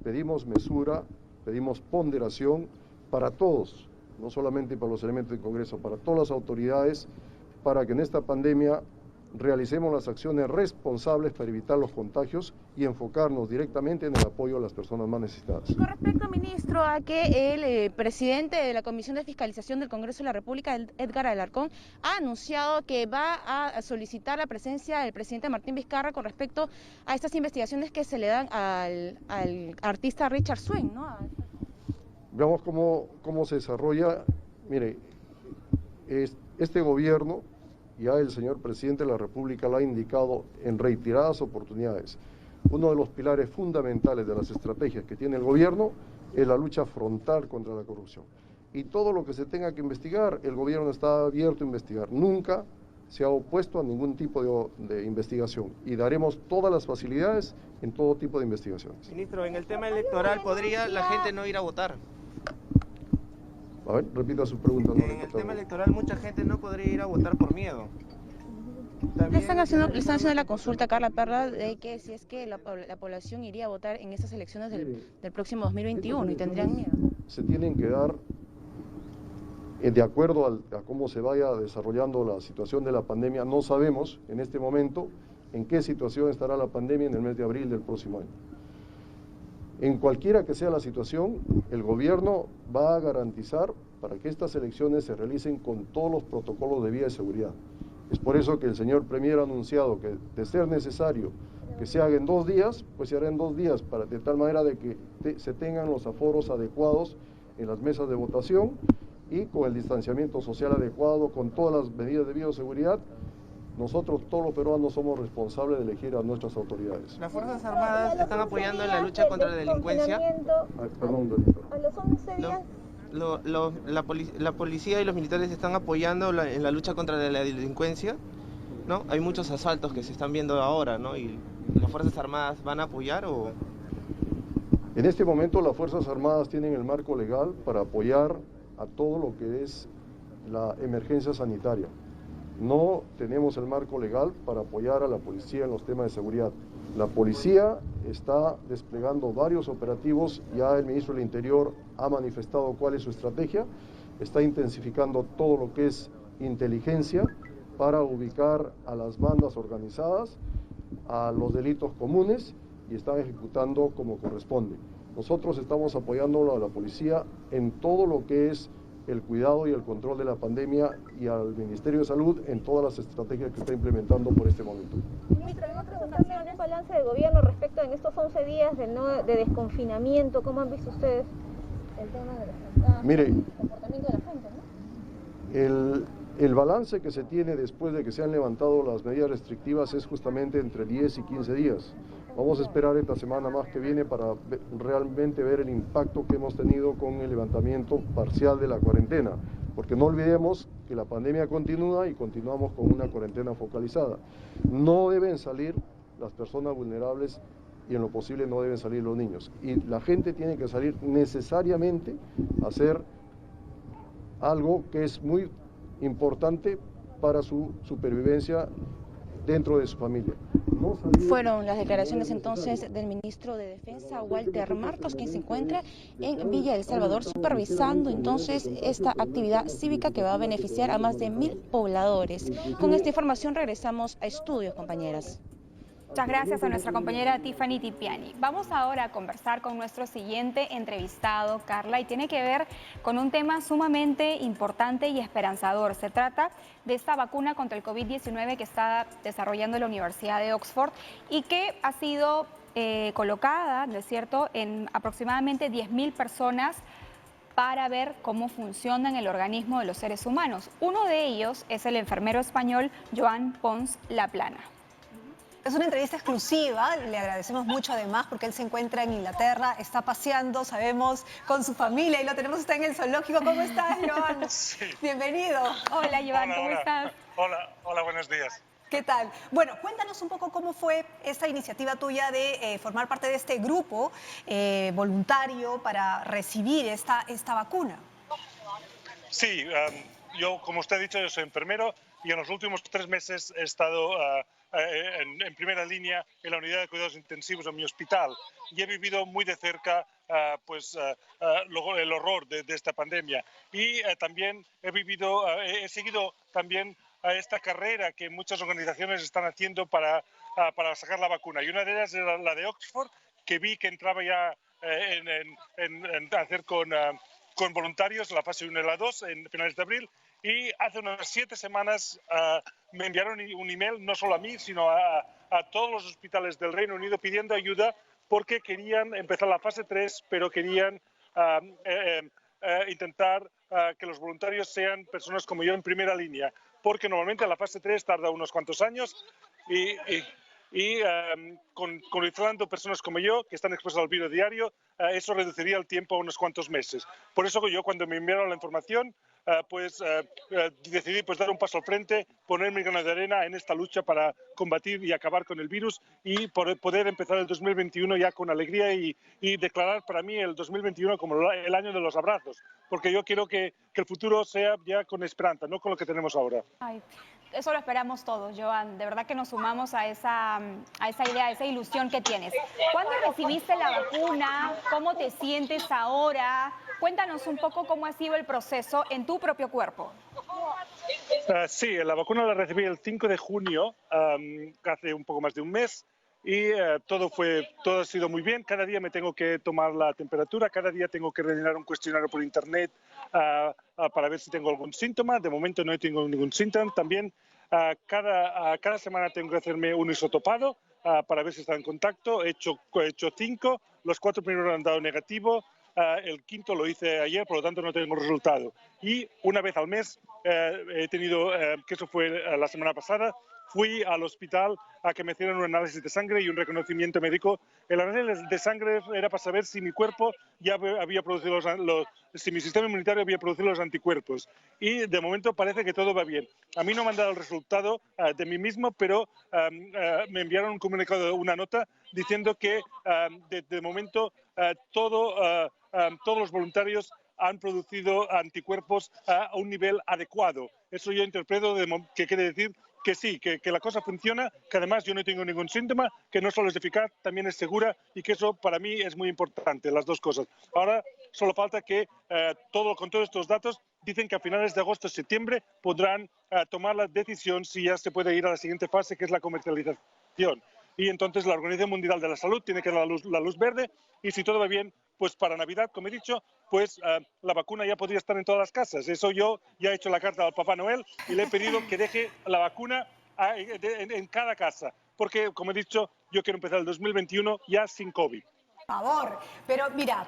pedimos mesura, pedimos ponderación para todos, no solamente para los elementos del Congreso, para todas las autoridades, para que en esta pandemia realicemos las acciones responsables para evitar los contagios y enfocarnos directamente en el apoyo a las personas más necesitadas. Y con respecto, ministro, a que el presidente de la Comisión de Fiscalización del Congreso de la República, Edgar Alarcón, ha anunciado que va a solicitar la presencia del presidente Martín Vizcarra con respecto a estas investigaciones que se le dan al artista Richard Swing, ¿no? Veamos cómo se desarrolla. Mire, este gobierno, ya el señor presidente de la República lo ha indicado en reiteradas oportunidades. Uno de los pilares fundamentales de las estrategias que tiene el gobierno es la lucha frontal contra la corrupción. Y todo lo que se tenga que investigar, el gobierno está abierto a investigar. Nunca se ha opuesto a ningún tipo de investigación y daremos todas las facilidades en todo tipo de investigaciones. Ministro, en el tema electoral, ¿podría la gente no ir a votar? A ver, repita su pregunta. En el tema electoral mucha gente no podría ir a votar por miedo. Le están haciendo la consulta a Carla Perla de que si es que la población iría a votar en esas elecciones del próximo 2021 y tendrían miedo. Se tienen que dar de acuerdo a cómo se vaya desarrollando la situación de la pandemia. No sabemos en este momento en qué situación estará la pandemia en el mes de abril del próximo año. En cualquiera que sea la situación, el gobierno va a garantizar para que estas elecciones se realicen con todos los protocolos de vía de seguridad. Es por eso que el señor Premier ha anunciado que, de ser necesario que se haga en 2 días, pues se hará en 2 días, de tal manera de que se tengan los aforos adecuados en las mesas de votación y con el distanciamiento social adecuado, con todas las medidas de bioseguridad. Nosotros, todos los peruanos, somos responsables de elegir a nuestras autoridades. ¿Las Fuerzas Armadas están apoyando en la lucha contra la delincuencia? Perdón, doctor. A los 11 días... La policía y los militares están apoyando en la lucha contra la delincuencia, ¿no? Hay muchos asaltos que se están viendo ahora, ¿no? ¿Y las Fuerzas Armadas van a apoyar o...? En este momento las Fuerzas Armadas tienen el marco legal para apoyar a todo lo que es la emergencia sanitaria. No tenemos el marco legal para apoyar a la policía en los temas de seguridad. La policía está desplegando varios operativos, ya el ministro del Interior ha manifestado cuál es su estrategia, está intensificando todo lo que es inteligencia para ubicar a las bandas organizadas, a los delitos comunes y están ejecutando como corresponde. Nosotros estamos apoyando a la policía en todo lo que es el cuidado y el control de la pandemia y al Ministerio de Salud en todas las estrategias que está implementando por este momento. Ministro, en otra presentación, un balance del gobierno respecto en estos 11 días de desconfinamiento, ¿cómo han visto ustedes el tema de el comportamiento de la gente, ¿no? El balance que se tiene después de que se han levantado las medidas restrictivas es justamente entre 10 y 15 días. Vamos a esperar esta semana más que viene para realmente ver el impacto que hemos tenido con el levantamiento parcial de la cuarentena, porque no olvidemos que la pandemia continúa y continuamos con una cuarentena focalizada. No deben salir las personas vulnerables y en lo posible no deben salir los niños. Y la gente tiene que salir necesariamente a hacer algo que es muy importante para su supervivencia dentro de su familia. Fueron las declaraciones entonces del ministro de Defensa, Walter Martos, quien se encuentra en Villa El Salvador supervisando entonces esta actividad cívica que va a beneficiar a más de 1000 pobladores. Con esta información regresamos a estudios, compañeras. Muchas gracias a nuestra compañera Tiffany Tipiani. Vamos ahora a conversar con nuestro siguiente entrevistado, Carla, y tiene que ver con un tema sumamente importante y esperanzador. Se trata de esta vacuna contra el COVID-19 que está desarrollando la Universidad de Oxford y que ha sido colocada, ¿no es cierto?, en aproximadamente 10.000 personas para ver cómo funciona en el organismo de los seres humanos. Uno de ellos es el enfermero español Joan Pons Laplana. Es una entrevista exclusiva, le agradecemos mucho además porque él se encuentra en Inglaterra, está paseando, sabemos, con su familia y lo tenemos usted en el zoológico. ¿Cómo estás, Joan? Sí. Bienvenido. Hola, Joan, ¿cómo estás? Hola, buenos días. ¿Qué tal? Bueno, cuéntanos un poco cómo fue esta iniciativa tuya de formar parte de este grupo voluntario para recibir esta vacuna. Sí, yo, como usted ha dicho, yo soy enfermero y en los últimos 3 meses he estado en primera línea en la unidad de cuidados intensivos en mi hospital y he vivido muy de cerca el horror de esta pandemia y también he seguido también esta carrera que muchas organizaciones están haciendo para sacar la vacuna, y una de ellas era la de Oxford, que vi que entraba ya en hacer con voluntarios la fase 1 y la 2 en finales de abril. Y hace unas 7 semanas me enviaron un email, no solo a mí, sino a todos los hospitales del Reino Unido pidiendo ayuda porque querían empezar la fase 3, pero querían intentar que los voluntarios sean personas como yo en primera línea, porque normalmente la fase 3 tarda unos cuantos años y controlando personas como yo que están expuestas al virus diario, eso reduciría el tiempo a unos cuantos meses. Por eso yo, cuando me enviaron la información, decidí dar un paso al frente, poner mi grano de arena en esta lucha para combatir y acabar con el virus y poder empezar el 2021 ya con alegría y declarar para mí el 2021 como el año de los abrazos, porque yo quiero que el futuro sea ya con esperanza, no con lo que tenemos ahora. Ay, eso lo esperamos todos, Joan. De verdad que nos sumamos a esa idea, a esa ilusión que tienes. ¿Cuándo recibiste la vacuna? ¿Cómo te sientes ahora? Cuéntanos un poco cómo ha sido el proceso en tu propio cuerpo. Sí, la vacuna la recibí el 5 de junio, hace un poco más de un mes, y todo ha sido muy bien. Cada día me tengo que tomar la temperatura, cada día tengo que rellenar un cuestionario por internet para ver si tengo algún síntoma. De momento no tengo ningún síntoma. También cada semana tengo que hacerme un hisotopado para ver si está en contacto. He hecho 5, los 4 primeros han dado negativo. El 5.º lo hice ayer, por lo tanto no tengo resultado. Y una vez al mes he tenido, que eso fue la semana pasada, fui al hospital a que me hicieran un análisis de sangre y un reconocimiento médico. El análisis de sangre era para saber si mi cuerpo ya había producido si mi sistema inmunitario había producido los anticuerpos. Y de momento parece que todo va bien. A mí no me han dado el resultado de mí mismo, pero me enviaron un comunicado, una nota, diciendo que de momento todos los voluntarios han producido anticuerpos a un nivel adecuado. Eso yo interpreto que quiere decir que sí, que la cosa funciona, que además yo no tengo ningún síntoma, que no solo es eficaz, también es segura, y que eso para mí es muy importante, las dos cosas. Ahora solo falta que con todos estos datos dicen que a finales de agosto o septiembre podrán tomar la decisión si ya se puede ir a la siguiente fase, que es la comercialización. Y entonces la Organización Mundial de la Salud tiene que dar la luz verde, y si todo va bien, pues para Navidad, como he dicho, pues la vacuna ya podría estar en todas las casas. Eso yo ya he hecho la carta al Papá Noel y le he pedido que deje la vacuna en cada casa, porque, como he dicho, yo quiero empezar el 2021 ya sin COVID. Por favor, pero mira,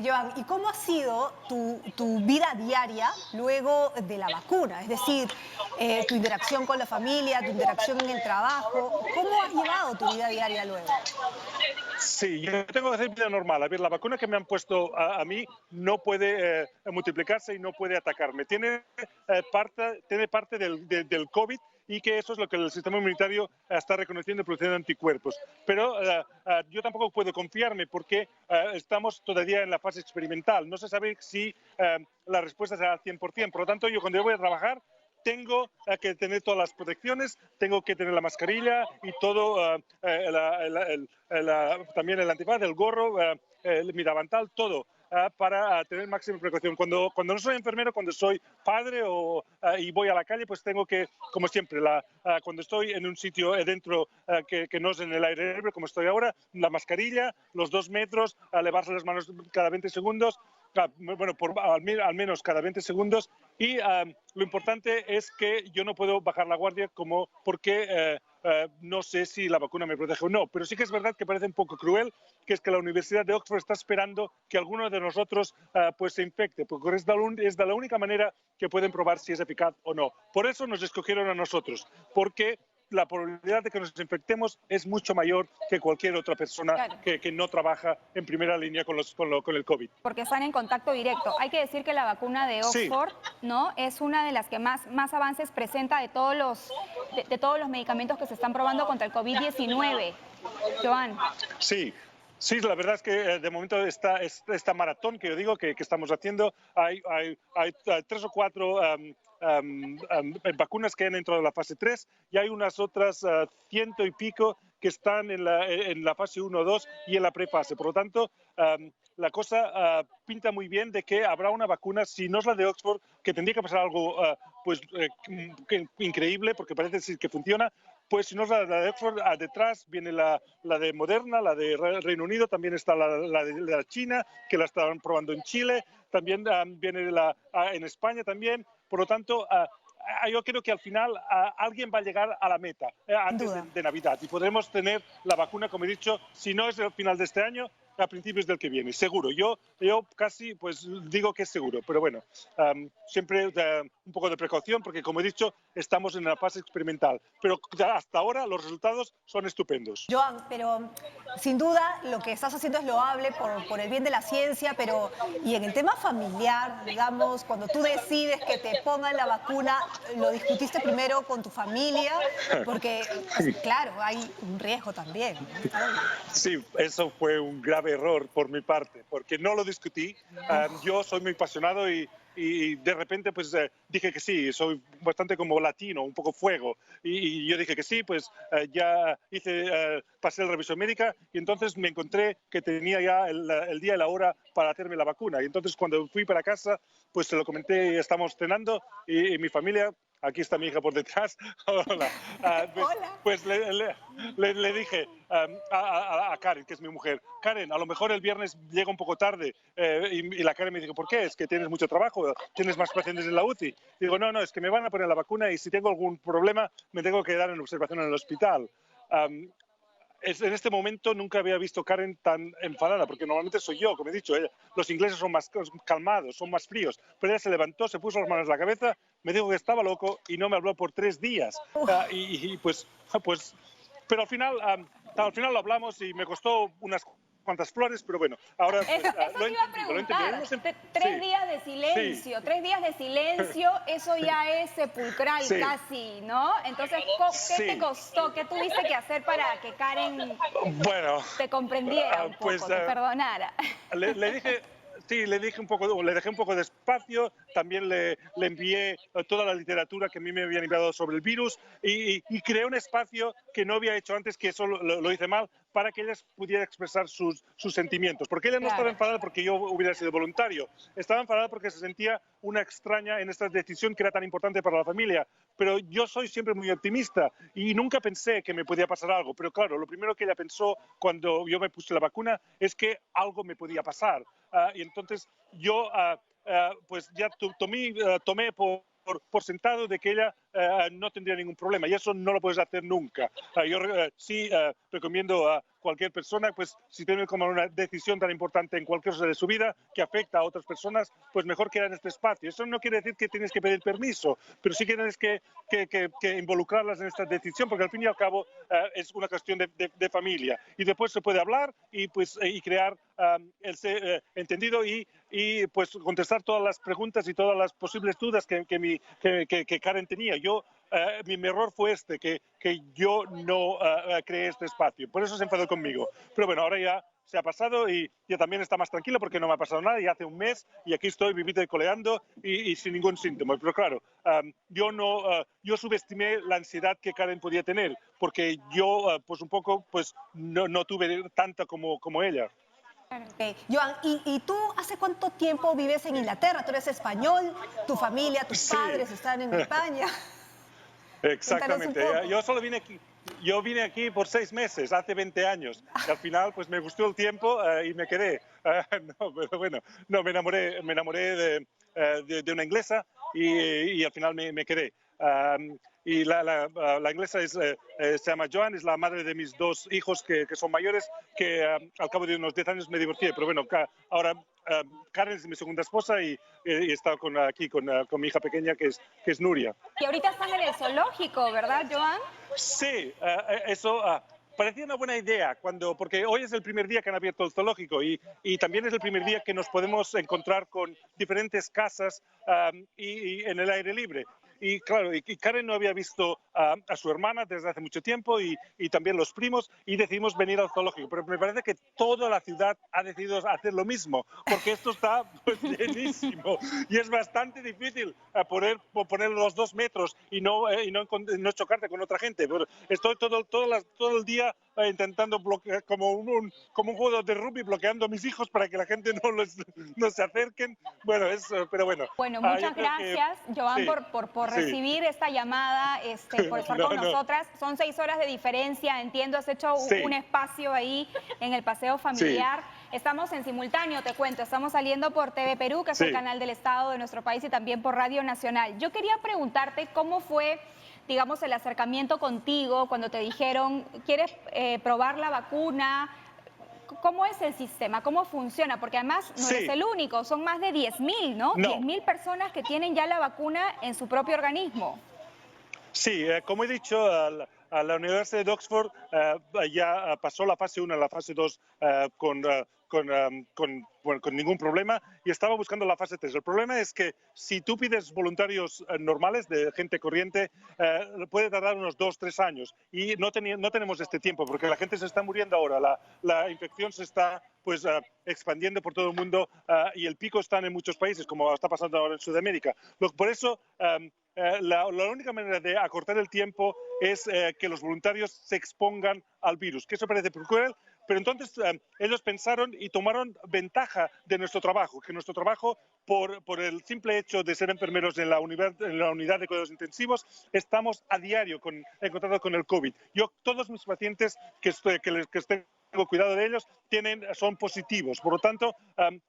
Joan, ¿y cómo ha sido tu vida diaria luego de la vacuna? Es decir, tu interacción con la familia, tu interacción en el trabajo, ¿cómo has llevado tu vida diaria luego? Sí, yo tengo que hacer vida normal. A ver, la vacuna que me han puesto a mí no puede multiplicarse y no puede atacarme. Tiene parte del COVID y que eso es lo que el sistema inmunitario está reconociendo y produciendo anticuerpos. Pero yo tampoco puedo confiarme porque estamos todavía en la fase experimental. No se sabe si la respuesta será al 100%. Por lo tanto, yo cuando yo voy a trabajar tengo que tener todas las protecciones, tengo que tener la mascarilla y todo, también el antifaz, el gorro, mi davantal, todo. Para tener máxima precaución. Cuando no soy enfermero, cuando soy padre y voy a la calle, pues tengo que, como siempre, cuando estoy en un sitio dentro que no es en el aire libre, como estoy ahora, la mascarilla, los 2 metros, lavarse las manos cada 20 segundos, bueno, al menos cada 20 segundos. Y lo importante es que yo no puedo bajar la guardia porque no sé si la vacuna me protege o no. Pero sí que es verdad que parece un poco cruel, que es que la Universidad de Oxford está esperando que alguno de nosotros pues se infecte, porque es de la única manera que pueden probar si es eficaz o no. Por eso nos escogieron a nosotros, porque la probabilidad de que nos infectemos es mucho mayor que cualquier otra persona que no trabaja en primera línea con el COVID. Porque están en contacto directo. Hay que decir que la vacuna de Oxford, ¿no?, es una de las que más avances presenta de todos los medicamentos que se están probando contra el COVID-19. Joan. Sí, la verdad es que de momento esta maratón que yo digo que estamos haciendo, hay 3 o 4 vacunas que han entrado en la fase 3 y hay unas otras 100 y pico que están en la fase 1 o 2 y en la prefase. Por lo tanto, la cosa pinta muy bien de que habrá una vacuna, si no es la de Oxford, que tendría que pasar algo increíble, porque parece decir que funciona. Pues si no es la de Oxford, detrás viene la de Moderna, la de Reino Unido, también está la de la China, que la estaban probando en Chile, también viene en España también. Por lo tanto, yo creo que al final alguien va a llegar a la meta antes de Navidad y podremos tener la vacuna, como he dicho, si no es al final de este año, a principios del que viene, seguro. Yo casi pues digo que es seguro, pero bueno, siempre un poco de precaución porque, como he dicho, estamos en la fase experimental. Pero hasta ahora los resultados son estupendos. Joan, pero sin duda lo que estás haciendo es loable por el bien de la ciencia, pero y en el tema familiar, digamos, cuando tú decides que te pongan la vacuna, ¿lo discutiste primero con tu familia? Porque, pues, claro, hay un riesgo también, ¿no? Sí, eso fue un grave error por mi parte, porque no lo discutí. Yo soy muy apasionado y de repente pues dije que sí, soy bastante como latino, un poco fuego, y yo dije que sí, pues ya pasé la revisión médica y entonces me encontré que tenía ya el día y la hora para hacerme la vacuna. Y entonces cuando fui para casa, pues se lo comenté, estamos cenando y mi familia... Aquí está mi hija por detrás. Hola. Pues le dije a Karen, que es mi mujer, Karen, a lo mejor el viernes llega un poco tarde. Y la Karen me dijo, ¿por qué? ¿Es que tienes mucho trabajo? ¿Tienes más pacientes en la UCI? Digo, no, es que me van a poner la vacuna y si tengo algún problema me tengo que quedar en observación en el hospital. En este momento nunca había visto Karen tan enfadada, porque normalmente soy yo, como he dicho, los ingleses son más calmados, son más fríos, pero ella se levantó, se puso las manos en la cabeza, me dijo que estaba loco y no me habló por 3 días. Pero al final lo hablamos y me costó unas cuantas flores, pero bueno, ahora lo iba a preguntar. 3 días de silencio, 3 días de silencio, eso ya es sepulcral casi, ¿no? Entonces, ¿qué te costó? ¿Qué tuviste que hacer para que Karen te comprendiera un poco, te perdonara? Le dejé un poco de espacio, también le envié toda la literatura que a mí me habían enviado sobre el virus y creé un espacio que no había hecho antes, que eso lo hice mal, para que ella pudiera expresar sus sentimientos. Porque ella no estaba enfadada porque yo hubiera sido voluntario, estaba enfadada porque se sentía una extraña en esta decisión que era tan importante para la familia. Pero yo soy siempre muy optimista y nunca pensé que me podía pasar algo. Pero claro, lo primero que ella pensó cuando yo me puse la vacuna es que algo me podía pasar. Y entonces yo pues ya tomé por sentado de que ella no tendría ningún problema y eso no lo puedes hacer nunca. Yo sí recomiendo a cualquier persona, pues si tiene que tomar una decisión tan importante en cualquier cosa de su vida que afecta a otras personas, pues mejor quedar en este espacio. Eso no quiere decir que tienes que pedir permiso, pero sí que tienes que involucrarlas en esta decisión, porque al fin y al cabo es una cuestión de familia. Y después se puede hablar y crear el entendido y pues contestar todas las preguntas y todas las posibles dudas que Karen tenía. Yo mi error fue que yo no creé este espacio. Por eso se enfadó conmigo. Pero bueno, ahora ya se ha pasado y ya también está más tranquilo porque no me ha pasado nada y hace un mes y aquí estoy vivito y coleando y sin ningún síntoma. Pero claro, yo subestimé la ansiedad que Karen podía tener porque yo pues un poco pues no tuve tanta como ella. Okay. Joan, ¿y tú hace cuánto tiempo vives en Inglaterra? Tú eres español, tu familia, tus padres están en España. Exactamente. Yo vine aquí por 6 meses, hace 20 años. Y al final, pues me gustó el tiempo y me quedé. No, pero bueno, no, me enamoré de una inglesa y al final me quedé. Y la inglesa se llama Joan, es la madre de mis 2 hijos que son mayores, que al cabo de unos 10 años me divorcié. Pero bueno, ahora Karen es mi segunda esposa y está aquí con mi hija pequeña, que es Nuria. Y ahorita están en el zoológico, ¿verdad, Joan? Sí, eso parecía una buena idea, porque hoy es el primer día que han abierto el zoológico y también es el primer día que nos podemos encontrar con diferentes casas y en el aire libre. Y claro, y Karen no había visto a su hermana desde hace mucho tiempo y también los primos y decidimos venir al zoológico. Pero me parece que toda la ciudad ha decidido hacer lo mismo, porque esto está pues, llenísimo y es bastante difícil poner los 2 metros y no chocarte con otra gente. Pero estoy todo el día intentando bloquear, como un juego de rugby, bloqueando a mis hijos para que la gente no se acerquen. Bueno, pero bueno. Bueno, muchas gracias, Joan, sí, por recibir esta llamada, por estar con nosotras. Son 6 horas de diferencia, entiendo, has hecho un espacio ahí en el paseo familiar. Sí. Estamos en simultáneo, te cuento, estamos saliendo por TV Perú, que es el canal del Estado de nuestro país, y también por Radio Nacional. Yo quería preguntarte cómo fue, digamos, el acercamiento contigo cuando te dijeron, ¿quieres probar la vacuna? ¿Cómo es el sistema? ¿Cómo funciona? Porque además no eres el único, son más de 10.000, ¿no? 10.000 personas que tienen ya la vacuna en su propio organismo. Sí, como he dicho, a la Universidad de Oxford ya pasó la fase 1 a la fase 2 con ningún problema y estaba buscando la fase 3. El problema es que si tú pides voluntarios normales, de gente corriente, puede tardar unos 2-3 años y no tenemos este tiempo porque la gente se está muriendo ahora, la infección se está pues expandiendo por todo el mundo y el pico está en muchos países, como está pasando ahora en Sudamérica. Por eso la única manera de acortar el tiempo es que los voluntarios se expongan al virus, que eso parece cruel, pero entonces ellos pensaron y tomaron ventaja de nuestro trabajo, que nuestro trabajo, por el simple hecho de ser enfermeros en la unidad de cuidados intensivos, estamos a diario en contacto con el COVID. Todos mis pacientes que tengo cuidado de ellos son positivos, por lo tanto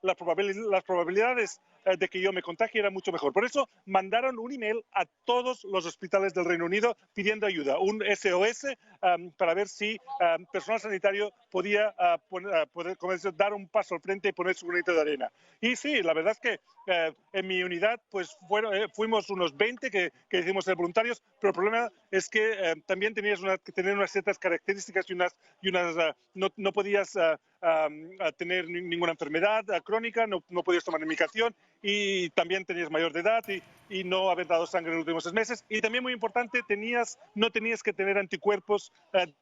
las probabilidades de que yo me contagie eran mucho mejor. Por eso mandaron un email a todos los hospitales del Reino Unido pidiendo ayuda, un SOS para ver si personal sanitario podía dar un paso al frente y poner su granito de arena. Y sí, la verdad es que en mi unidad pues fuimos unos 20 que hicimos ser voluntarios, pero el problema es que también tenías que tener unas ciertas características y no podías tener ninguna enfermedad crónica, no podías tomar medicación y también tenías mayor de edad y no haber dado sangre en los últimos 6 meses. Y también muy importante, no tenías que tener anticuerpos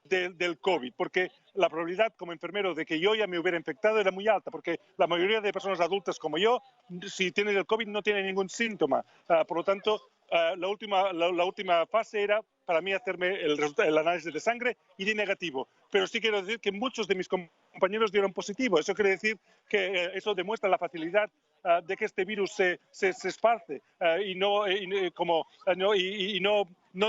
del COVID, porque la probabilidad como enfermero de que yo ya me hubiera infectado era muy alta, porque la mayoría de personas adultas como yo, si tienen el COVID no tienen ningún síntoma. Por lo tanto, la última fase era para mí hacerme el análisis de sangre y di negativo. Pero sí quiero decir que muchos de mis compañeros dieron positivo. Eso quiere decir que eso demuestra la facilidad de que este virus se esparce y no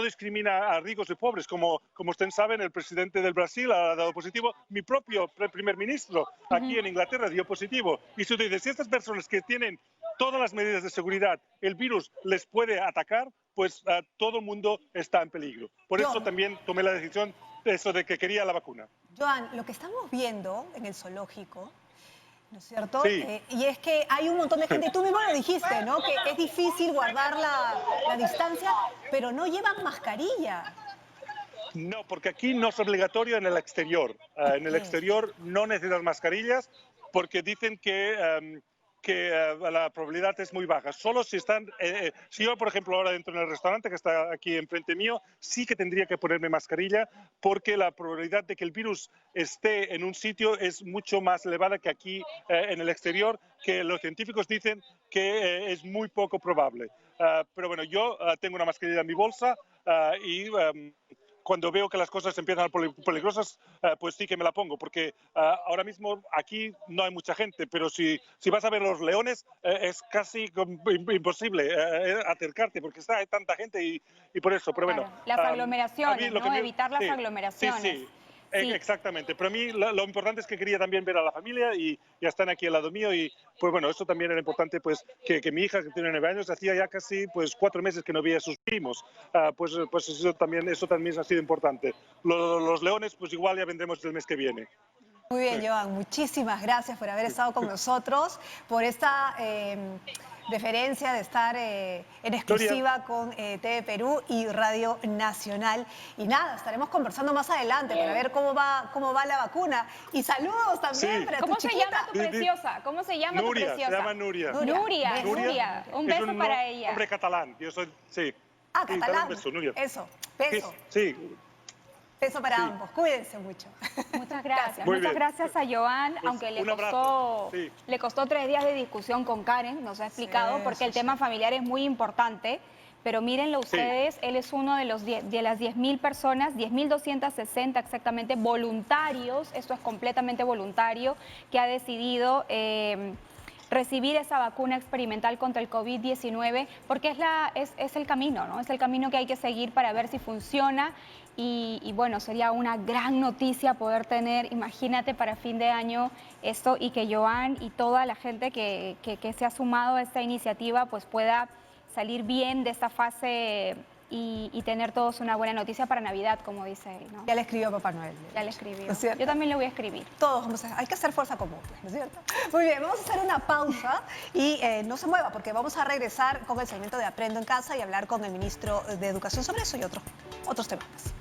discrimina a ricos y pobres. Como ustedes saben, el presidente del Brasil ha dado positivo. Mi propio primer ministro aquí en Inglaterra dio positivo. Y si estas personas que tienen todas las medidas de seguridad, el virus les puede atacar, pues todo el mundo está en peligro. Por eso también tomé la decisión de que quería la vacuna. Joan, lo que estamos viendo en el zoológico, ¿no es cierto? Sí. Y es que hay un montón de gente, tú mismo lo dijiste, ¿no? Que es difícil guardar la distancia, pero no llevan mascarilla. No, porque aquí no es obligatorio en el exterior. En el exterior no necesitas mascarillas porque dicen que que la probabilidad es muy baja. Solo si están, si yo, por ejemplo, ahora entro en el restaurante que está aquí enfrente mío, sí que tendría que ponerme mascarilla porque la probabilidad de que el virus esté en un sitio es mucho más elevada que aquí en el exterior, que los científicos dicen que es muy poco probable. Pero bueno, yo tengo una mascarilla en mi bolsa y cuando veo que las cosas empiezan a ser peligrosas, pues sí que me la pongo, porque ahora mismo aquí no hay mucha gente, pero si vas a ver los leones, es casi imposible acercarte, porque hay tanta gente y por eso. Pero Claro, bueno, las a aglomeraciones, mí lo que ¿no? Evitar las sí, aglomeraciones. Sí. Sí. Exactamente, pero a mí lo importante es que quería también ver a la familia y ya están aquí al lado mío y pues bueno, eso también era importante, pues que mi hija que tiene 9 años hacía ya casi pues 4 meses que no veía a sus primos, pues eso también ha sido importante. Los leones pues igual ya vendremos el mes que viene. Muy bien, Joan, muchísimas gracias por haber estado con nosotros, por esta deferencia de estar en exclusiva con TV Perú y Radio Nacional. Y nada, estaremos conversando más adelante para ver cómo va la vacuna. Y saludos también para ¿Cómo tu se chiquita. llama tu preciosa? ¿Cómo se llama Nuria, tu preciosa? se llama Nuria. Nuria. Un beso para ella. Hombre catalán, yo soy, sí. Ah, Sí, catalán. un beso, Nuria. Eso, beso. Sí. Beso para ambos. Cuídense mucho. Muchas gracias. Muy Muchas bien. gracias a Joan, Pues, aunque un abrazo. Sí. le costó 3 días de discusión con Karen, nos ha explicado, porque el tema familiar es muy importante. Pero mírenlo ustedes, él es uno de las 10.000 personas, 10.260 exactamente, voluntarios, esto es completamente voluntario, que ha decidido recibir esa vacuna experimental contra el COVID-19, porque es el camino, ¿no? Es el camino que hay que seguir para ver si funciona. Y bueno, sería una gran noticia poder tener, imagínate, para fin de año esto y que Joan y toda la gente que se ha sumado a esta iniciativa pues pueda salir bien de esta fase y tener todos una buena noticia para Navidad, como dice él, ¿no? Ya le escribió Papá Noel. Ya le escribió. ¿No es cierto? Yo también le voy a escribir. Todos vamos hay que hacer fuerza común, ¿no es cierto? Muy bien, vamos a hacer una pausa y no se mueva porque vamos a regresar con el segmento de Aprendo en Casa y hablar con el ministro de Educación sobre eso y otros temas más.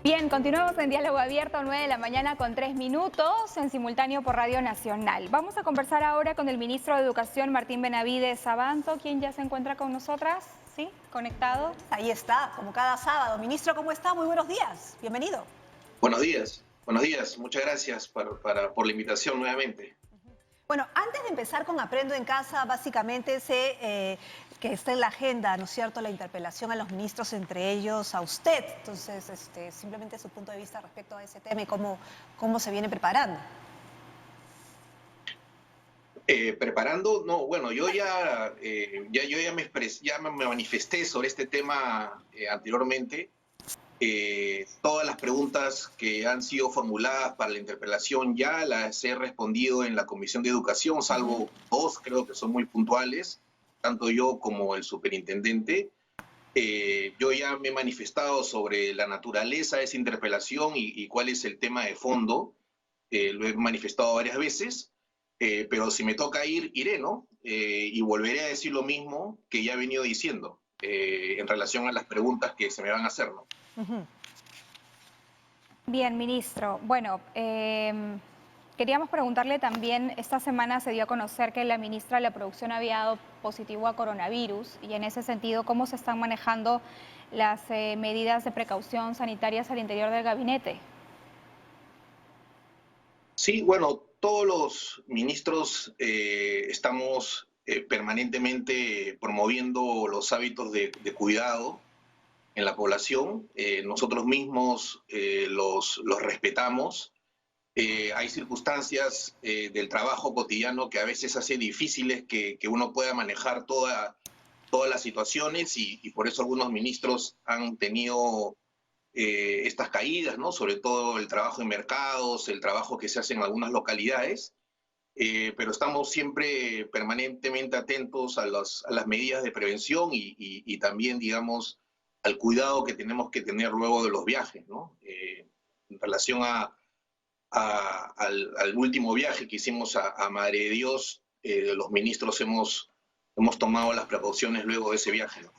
Bien, continuamos en Diálogo Abierto, 9 de la mañana con 3 minutos, en simultáneo por Radio Nacional. Vamos a conversar ahora con el ministro de Educación, Martín Benavides Abanto, quien ya se encuentra con nosotras, ¿sí? Conectado. Ahí está, como cada sábado. Ministro, ¿cómo está? Muy buenos días. Bienvenido. Buenos días. Muchas gracias por la invitación nuevamente. Bueno, antes de empezar con Aprendo en Casa, básicamente sé que está en la agenda, ¿no es cierto?, la interpelación a los ministros, entre ellos a usted. Entonces, simplemente su punto de vista respecto a ese tema y cómo se viene preparando. Preparando, no, bueno, yo ya me manifesté sobre este tema anteriormente. Todas las preguntas que han sido formuladas para la interpelación ya las he respondido en la Comisión de Educación, salvo 2, creo que son muy puntuales, tanto yo como el superintendente. Yo ya me he manifestado sobre la naturaleza de esa interpelación y cuál es el tema de fondo. Lo he manifestado varias veces, pero si me toca ir, iré, ¿no? Y volveré a decir lo mismo que ya he venido diciendo en relación a las preguntas que se me van a hacer, ¿no? Bien, ministro. Bueno, queríamos preguntarle también, esta semana se dio a conocer que la ministra de la Producción había dado positivo a coronavirus y en ese sentido, ¿cómo se están manejando las medidas de precaución sanitarias al interior del gabinete? Sí, bueno, todos los ministros estamos permanentemente promoviendo los hábitos de cuidado en la población. Nosotros mismos los respetamos. Hay circunstancias del trabajo cotidiano que a veces hace difíciles que uno pueda manejar todas las situaciones y por eso algunos ministros han tenido estas caídas, ¿no? Sobre todo el trabajo en mercados, el trabajo que se hace en algunas localidades, pero estamos siempre permanentemente atentos a las medidas de prevención y también, digamos, al cuidado que tenemos que tener luego de los viajes, ¿no? En relación a al último viaje que hicimos a Madre de Dios, los ministros hemos tomado las precauciones luego de ese viaje, ¿no?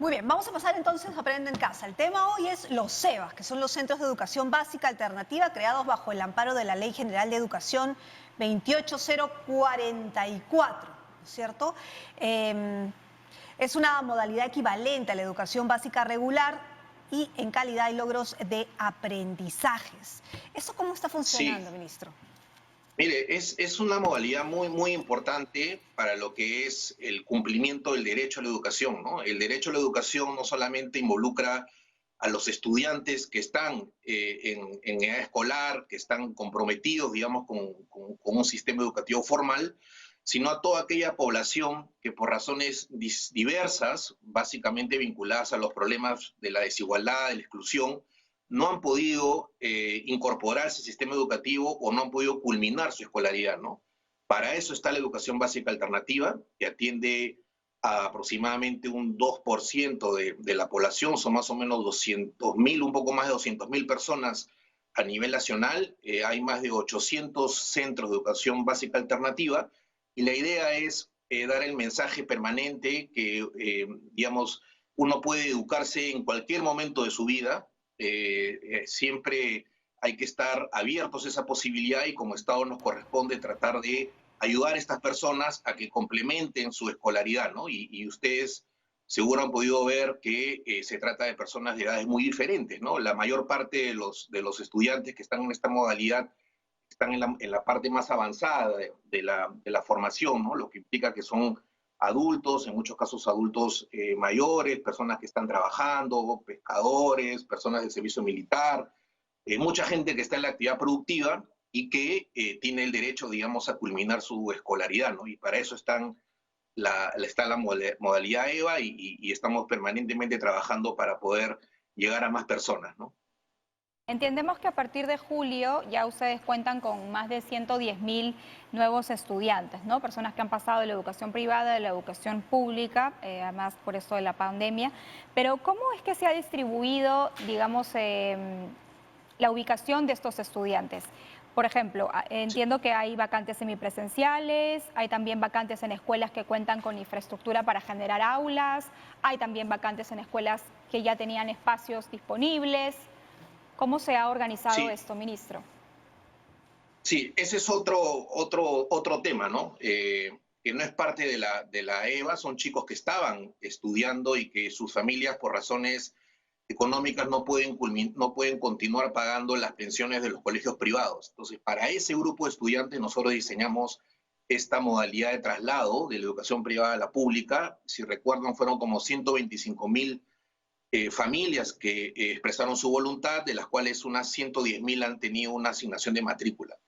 Muy bien, vamos a pasar entonces a Aprende en Casa. El tema hoy es los CEBAs, que son los Centros de Educación Básica Alternativa, creados bajo el amparo de la Ley General de Educación 28044, ¿no es cierto? Es una modalidad equivalente a la educación básica regular y en calidad y logros de aprendizajes. ¿Eso cómo está funcionando, ministro? Mire, es una modalidad muy importante para lo que es el cumplimiento del derecho a la educación, ¿no? El derecho a la educación no solamente involucra a los estudiantes que están en edad escolar, que están comprometidos, digamos, con un sistema educativo formal, sino a toda aquella población que por razones diversas, básicamente vinculadas a los problemas de la desigualdad, de la exclusión, no han podido incorporarse al sistema educativo o no han podido culminar su escolaridad, ¿no? Para eso está la educación básica alternativa, que atiende a aproximadamente un 2% de la población, son más o menos 200.000, un poco más de 200.000 personas a nivel nacional. Hay más de 800 centros de educación básica alternativa, y la idea es dar el mensaje permanente que, digamos, uno puede educarse en cualquier momento de su vida. Siempre hay que estar abiertos a esa posibilidad y como Estado nos corresponde tratar de ayudar a estas personas a que complementen su escolaridad, ¿no? Y ustedes seguro han podido ver que se trata de personas de edades muy diferentes, ¿no? La mayor parte de los estudiantes que están en esta modalidad están en la parte más avanzada de la formación, ¿no? Lo que implica que son adultos, en muchos casos adultos mayores, personas que están trabajando, pescadores, personas del servicio militar, mucha gente que está en la actividad productiva y que tiene el derecho, digamos, a culminar su escolaridad, ¿no? Y para eso está la modalidad EVA y estamos permanentemente trabajando para poder llegar a más personas, ¿no? Entendemos que a partir de julio ya ustedes cuentan con más de 110.000 nuevos estudiantes, ¿no? Personas que han pasado de la educación privada a la educación pública, además por esto de la pandemia. Pero ¿cómo es que se ha distribuido, digamos, la ubicación de estos estudiantes? Por ejemplo, entiendo que hay vacantes semipresenciales, hay también vacantes en escuelas que cuentan con infraestructura para generar aulas, hay también vacantes en escuelas que ya tenían espacios disponibles. ¿Cómo se ha organizado esto, ministro? Sí, ese es otro tema, ¿no? Que no es parte de la EVA, son chicos que estaban estudiando y que sus familias por razones económicas no pueden continuar pagando las pensiones de los colegios privados. Entonces, para ese grupo de estudiantes nosotros diseñamos esta modalidad de traslado de la educación privada a la pública. Si recuerdan, fueron como 125.000 familias que expresaron su voluntad, de las cuales unas 110.000 han tenido una asignación de matrícula.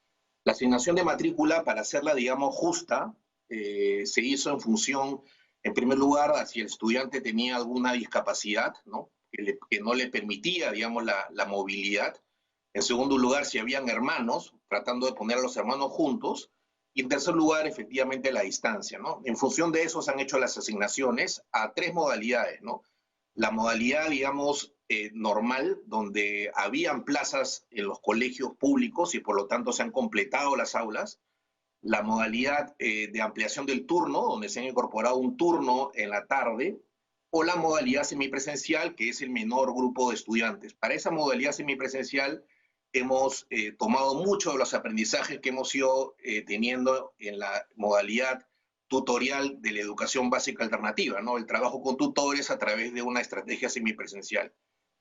La asignación de matrícula, para hacerla, digamos, justa, se hizo en función, en primer lugar, si el estudiante tenía alguna discapacidad, ¿no? Que no le permitía, digamos, la movilidad. En segundo lugar, si habían hermanos, tratando de poner a los hermanos juntos. Y en tercer lugar, efectivamente, la distancia, ¿no? En función de eso se han hecho las asignaciones a 3 modalidades, ¿no? La modalidad, digamos, normal, donde habían plazas en los colegios públicos y por lo tanto se han completado las aulas. La modalidad de ampliación del turno, donde se han incorporado un turno en la tarde, o la modalidad semipresencial, que es el menor grupo de estudiantes. Para esa modalidad semipresencial hemos tomado mucho de los aprendizajes que hemos ido teniendo en la modalidad tutorial de la educación básica alternativa, ¿no? El trabajo con tutores a través de una estrategia semipresencial.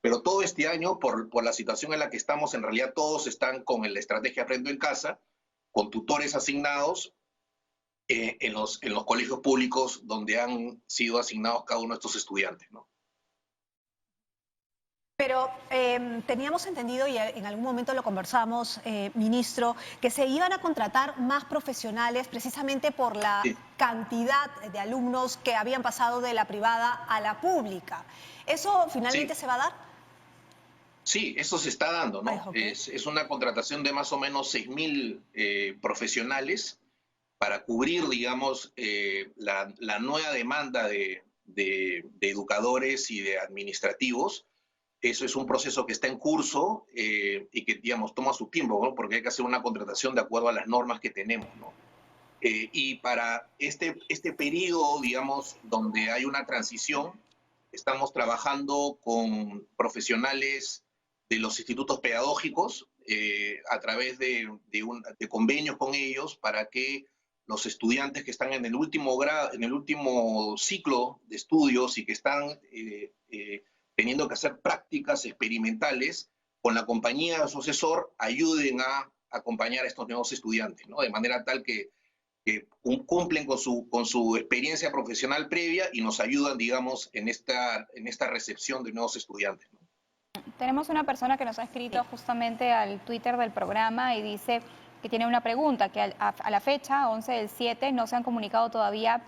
Pero todo este año, por la situación en la que estamos, en realidad todos están con la estrategia Aprendo en Casa, con tutores asignados en los colegios públicos donde han sido asignados cada uno de estos estudiantes, ¿no? Pero teníamos entendido, y en algún momento lo conversamos, ministro, que se iban a contratar más profesionales precisamente por la cantidad de alumnos que habían pasado de la privada a la pública. ¿Eso finalmente se va a dar? Sí, eso se está dando, ¿no? Es una contratación de más o menos 6.000 profesionales para cubrir, digamos, la nueva demanda de educadores y de administrativos. Eso es un proceso que está en curso y que, digamos, toma su tiempo, ¿no? Porque hay que hacer una contratación de acuerdo a las normas que tenemos, ¿no? Y para este periodo, digamos, donde hay una transición, estamos trabajando con profesionales de los institutos pedagógicos a través de convenios con ellos para que los estudiantes que están en el último grado, en el último ciclo de estudios y que están teniendo que hacer prácticas experimentales con la compañía de su asesor, ayuden a acompañar a estos nuevos estudiantes, ¿no? De manera tal que cumplen con su experiencia profesional previa y nos ayudan, digamos, en esta recepción de nuevos estudiantes, ¿no? Tenemos una persona que nos ha escrito justamente al Twitter del programa y dice que tiene una pregunta, que a la fecha, 11/7, no se han comunicado todavía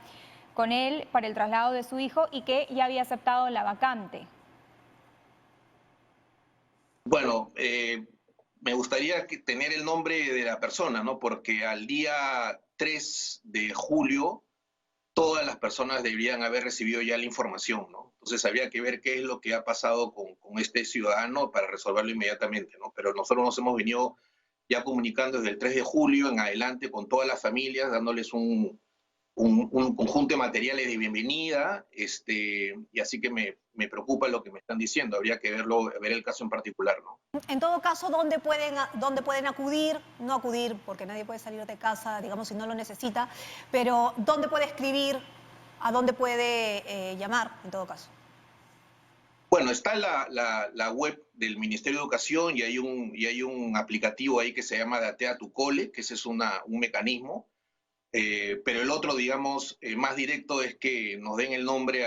con él para el traslado de su hijo y que ya había aceptado la vacante. Bueno, me gustaría tener el nombre de la persona, ¿no? Porque al día 3 de julio todas las personas deberían haber recibido ya la información, ¿no? Entonces habría que ver qué es lo que ha pasado con este ciudadano para resolverlo inmediatamente, ¿no? Pero nosotros nos hemos venido ya comunicando desde el 3 de julio en adelante con todas las familias, dándoles un conjunto de materiales de bienvenida, y así que me preocupa lo que me están diciendo. Habría que ver el caso en particular, ¿no? En todo caso, ¿dónde pueden acudir? No acudir, porque nadie puede salir de casa, digamos, si no lo necesita, pero ¿dónde puede escribir? ¿A dónde puede llamar, en todo caso? Bueno, está la web del Ministerio de Educación y hay un aplicativo ahí que se llama Datea tu Cole, que ese es un mecanismo. Pero el otro, digamos, más directo es que nos den el nombre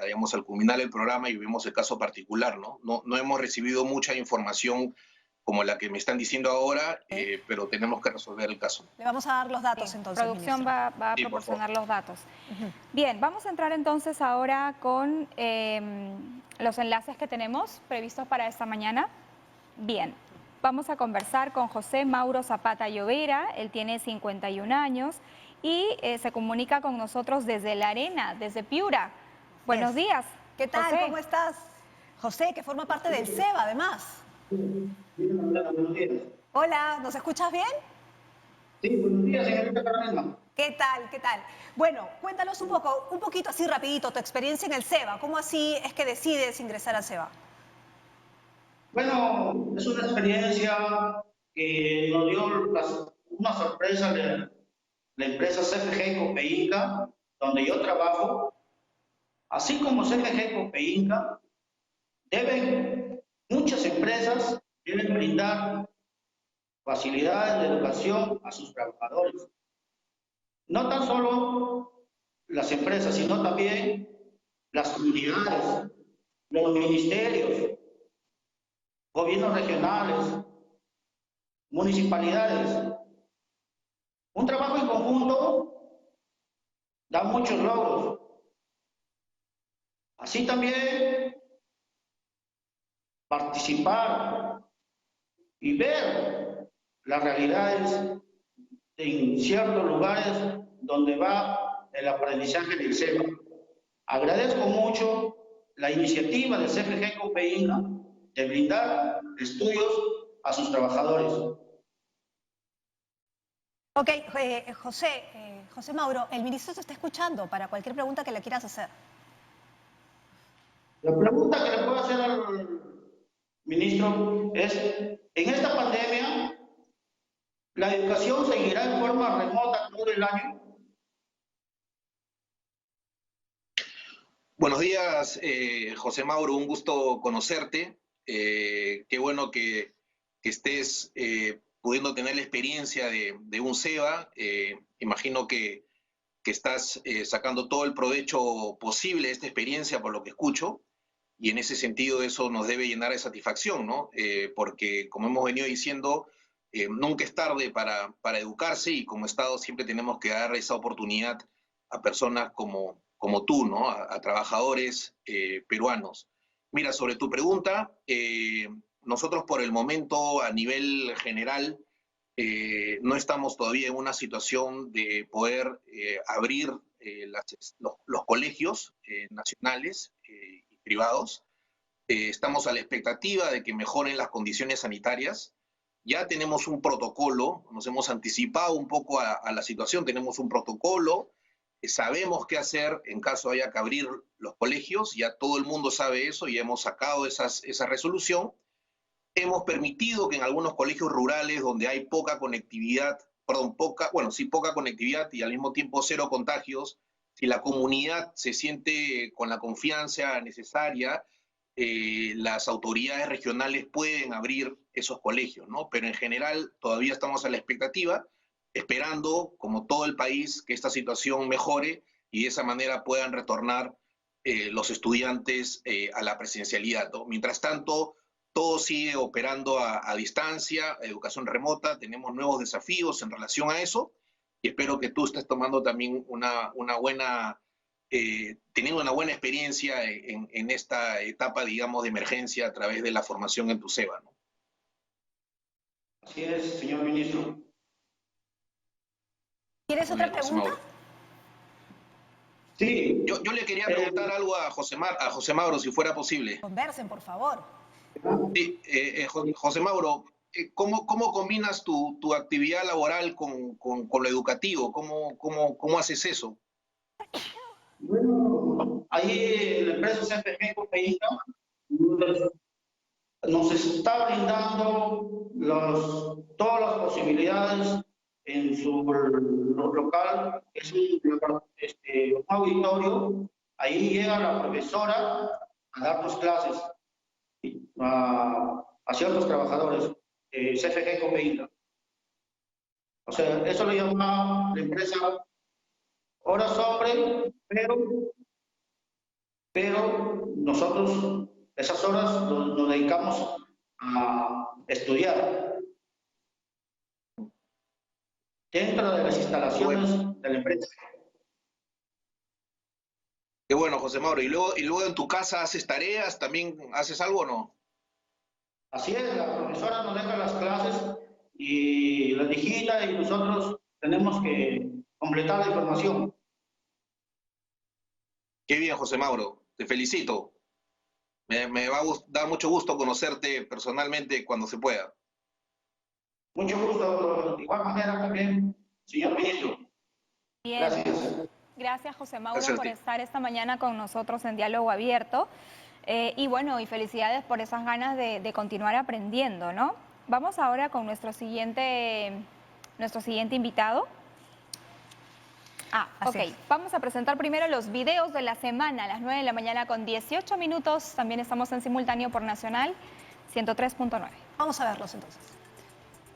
digamos, al culminar el programa y vemos el caso particular, ¿no? No hemos recibido mucha información como la que me están diciendo ahora, pero tenemos que resolver el caso. Le vamos a dar los datos, sí, entonces, producción ministro. va a proporcionar los datos. Bien, vamos a entrar entonces ahora con los enlaces que tenemos previstos para esta mañana. Bien. Vamos a conversar con José Mauro Zapata Llovera, él tiene 51 años y se comunica con nosotros desde La Arena, desde Piura. Buenos días. ¿Qué tal? José. ¿Cómo estás? José, que forma parte del SEBA, además. Hola, ¿nos escuchas bien? Sí, buenos días, señorita Carolina. ¿Qué tal? ¿Qué tal? Bueno, cuéntanos un poquito así rapidito, tu experiencia en el SEBA. ¿Cómo así es que decides ingresar al SEBA? Bueno, es una experiencia que nos dio una sorpresa de la empresa CFG Copeinca, donde yo trabajo. Así como CFG Copeinca, muchas empresas deben brindar facilidades de educación a sus trabajadores. No tan solo las empresas, sino también las comunidades, los ministerios, gobiernos regionales, municipalidades. Un trabajo en conjunto da muchos logros. Así también participar y ver las realidades en ciertos lugares donde va el aprendizaje del SEBA. Agradezco mucho la iniciativa de CFG Copeinca de brindar estudios a sus trabajadores. Ok, José Mauro, el ministro te está escuchando para cualquier pregunta que le quieras hacer. La pregunta que le puedo hacer al ministro es, en esta pandemia, ¿la educación seguirá en forma remota todo el año? Buenos días, José Mauro, un gusto conocerte. Qué bueno que estés pudiendo tener la experiencia de un SEBA. Imagino que estás sacando todo el provecho posible de esta experiencia, por lo que escucho, y en ese sentido eso nos debe llenar de satisfacción, ¿no? Porque, como hemos venido diciendo, nunca es tarde para educarse y como Estado siempre tenemos que dar esa oportunidad a personas como tú, ¿no? A trabajadores peruanos. Mira, sobre tu pregunta, nosotros por el momento a nivel general no estamos todavía en una situación de poder abrir los colegios nacionales y privados. Estamos a la expectativa de que mejoren las condiciones sanitarias. Ya tenemos un protocolo, nos hemos anticipado un poco a la situación, tenemos un protocolo, sabemos qué hacer en caso haya que abrir los colegios, ya todo el mundo sabe eso y hemos sacado esa resolución. Hemos permitido que en algunos colegios rurales donde hay poca conectividad y al mismo tiempo cero contagios, si la comunidad se siente con la confianza necesaria, las autoridades regionales pueden abrir esos colegios, ¿no? Pero en general todavía estamos a la expectativa, esperando, como todo el país, que esta situación mejore y de esa manera puedan retornar los estudiantes a la presencialidad, ¿no? Mientras tanto, todo sigue operando a distancia, educación remota, tenemos nuevos desafíos en relación a eso y espero que tú estés tomando también teniendo una buena experiencia en esta etapa, digamos, de emergencia a través de la formación en tu SEBA, ¿no? Así es, señor ministro. ¿Tienes otra pregunta? Sí. Yo le quería preguntar algo a José Mauro, si fuera posible. Conversen, por favor. Sí, José Mauro, ¿cómo combinas tu actividad laboral con lo educativo? ¿Cómo haces eso? Bueno, ahí la empresa CFG Copeína nos está brindando todas las posibilidades en su local. Es un auditorio. Ahí llega la profesora a darnos clases a ciertos trabajadores de CFG Copeína. O sea, eso lo llama la empresa horas sobre, pero nosotros esas horas nos dedicamos a estudiar dentro de las instalaciones de la empresa. Qué bueno, José Mauro. ¿Y luego en tu casa haces tareas? ¿También haces algo o no? Así es, la profesora nos deja las clases y las digita y nosotros tenemos que completar la información. Qué bien, José Mauro. Te felicito. Me va a dar mucho gusto conocerte personalmente cuando se pueda. Mucho gusto. De igual manera también, señor ministro. Bien. Gracias. Gracias, José Mauro, por estar esta mañana con nosotros en Diálogo Abierto. Y bueno, y felicidades por esas ganas de continuar aprendiendo, ¿no? Vamos ahora con nuestro siguiente invitado. Ok. Vamos a presentar primero los videos de la semana a las 9 de la mañana con 18 minutos. También estamos en simultáneo por Nacional 103.9. Vamos a verlos entonces.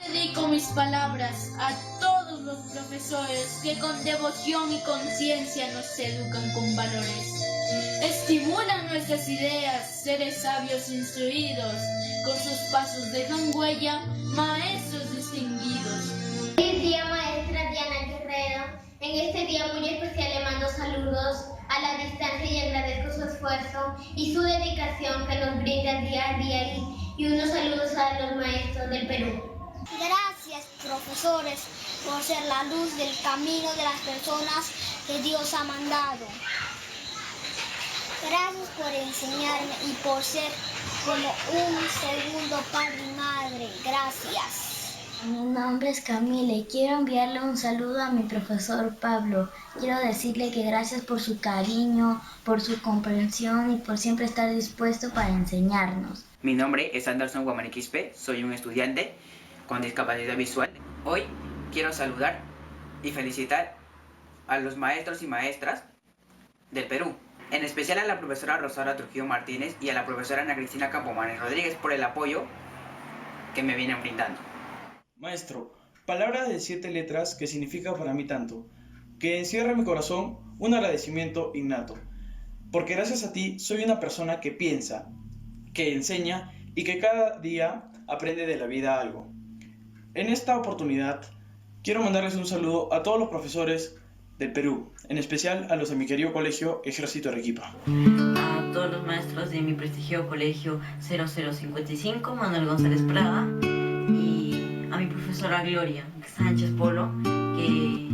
Dedico mis palabras a todos los profesores que con devoción y conciencia nos educan con valores. Estimulan nuestras ideas, seres sabios instruidos, con sus pasos dejan huella, maestros distinguidos. Feliz día, maestra Diana Guerrero. En este día muy especial le mando saludos a la distancia y agradezco su esfuerzo y su dedicación que nos brindan día a día y unos saludos a los maestros del Perú. Gracias, profesores, por ser la luz del camino de las personas que Dios ha mandado. Gracias por enseñarme y por ser como un segundo padre y madre. Gracias. Mi nombre es Camila y quiero enviarle un saludo a mi profesor Pablo. Quiero decirle que gracias por su cariño, por su comprensión y por siempre estar dispuesto para enseñarnos. Mi nombre es Anderson Guamaniquispe, soy un estudiante con discapacidad visual. Hoy quiero saludar y felicitar a los maestros y maestras del Perú, en especial a la profesora Rosaura Trujillo Martínez y a la profesora Ana Cristina Campomanes Rodríguez por el apoyo que me vienen brindando. Maestro, palabra de 7 letras que significa para mí tanto, que encierra en mi corazón un agradecimiento innato, porque gracias a ti soy una persona que piensa, que enseña y que cada día aprende de la vida algo. En esta oportunidad quiero mandarles un saludo a todos los profesores del Perú, en especial a los de mi querido colegio Ejército Arequipa. A todos los maestros de mi prestigioso colegio 0055, Manuel González Prada, y a mi profesora Gloria Sánchez Polo, que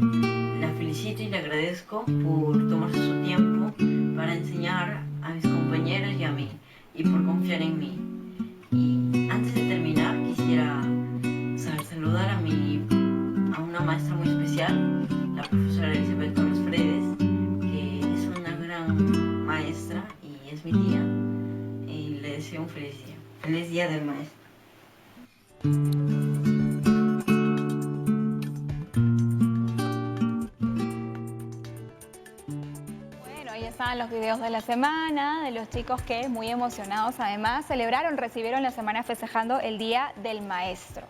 la felicito y le agradezco por tomarse su tiempo para enseñar a mis compañeros y a mí. y por confiar en mí. Y antes de terminar, quisiera saludar a una maestra muy especial, la profesora Elizabeth Torres Fredes, que es una gran maestra y es mi tía, y le deseo un feliz día del maestro. Bueno, ahí están los videos de la semana, de los chicos que muy emocionados además recibieron la semana festejando el Día del Maestro.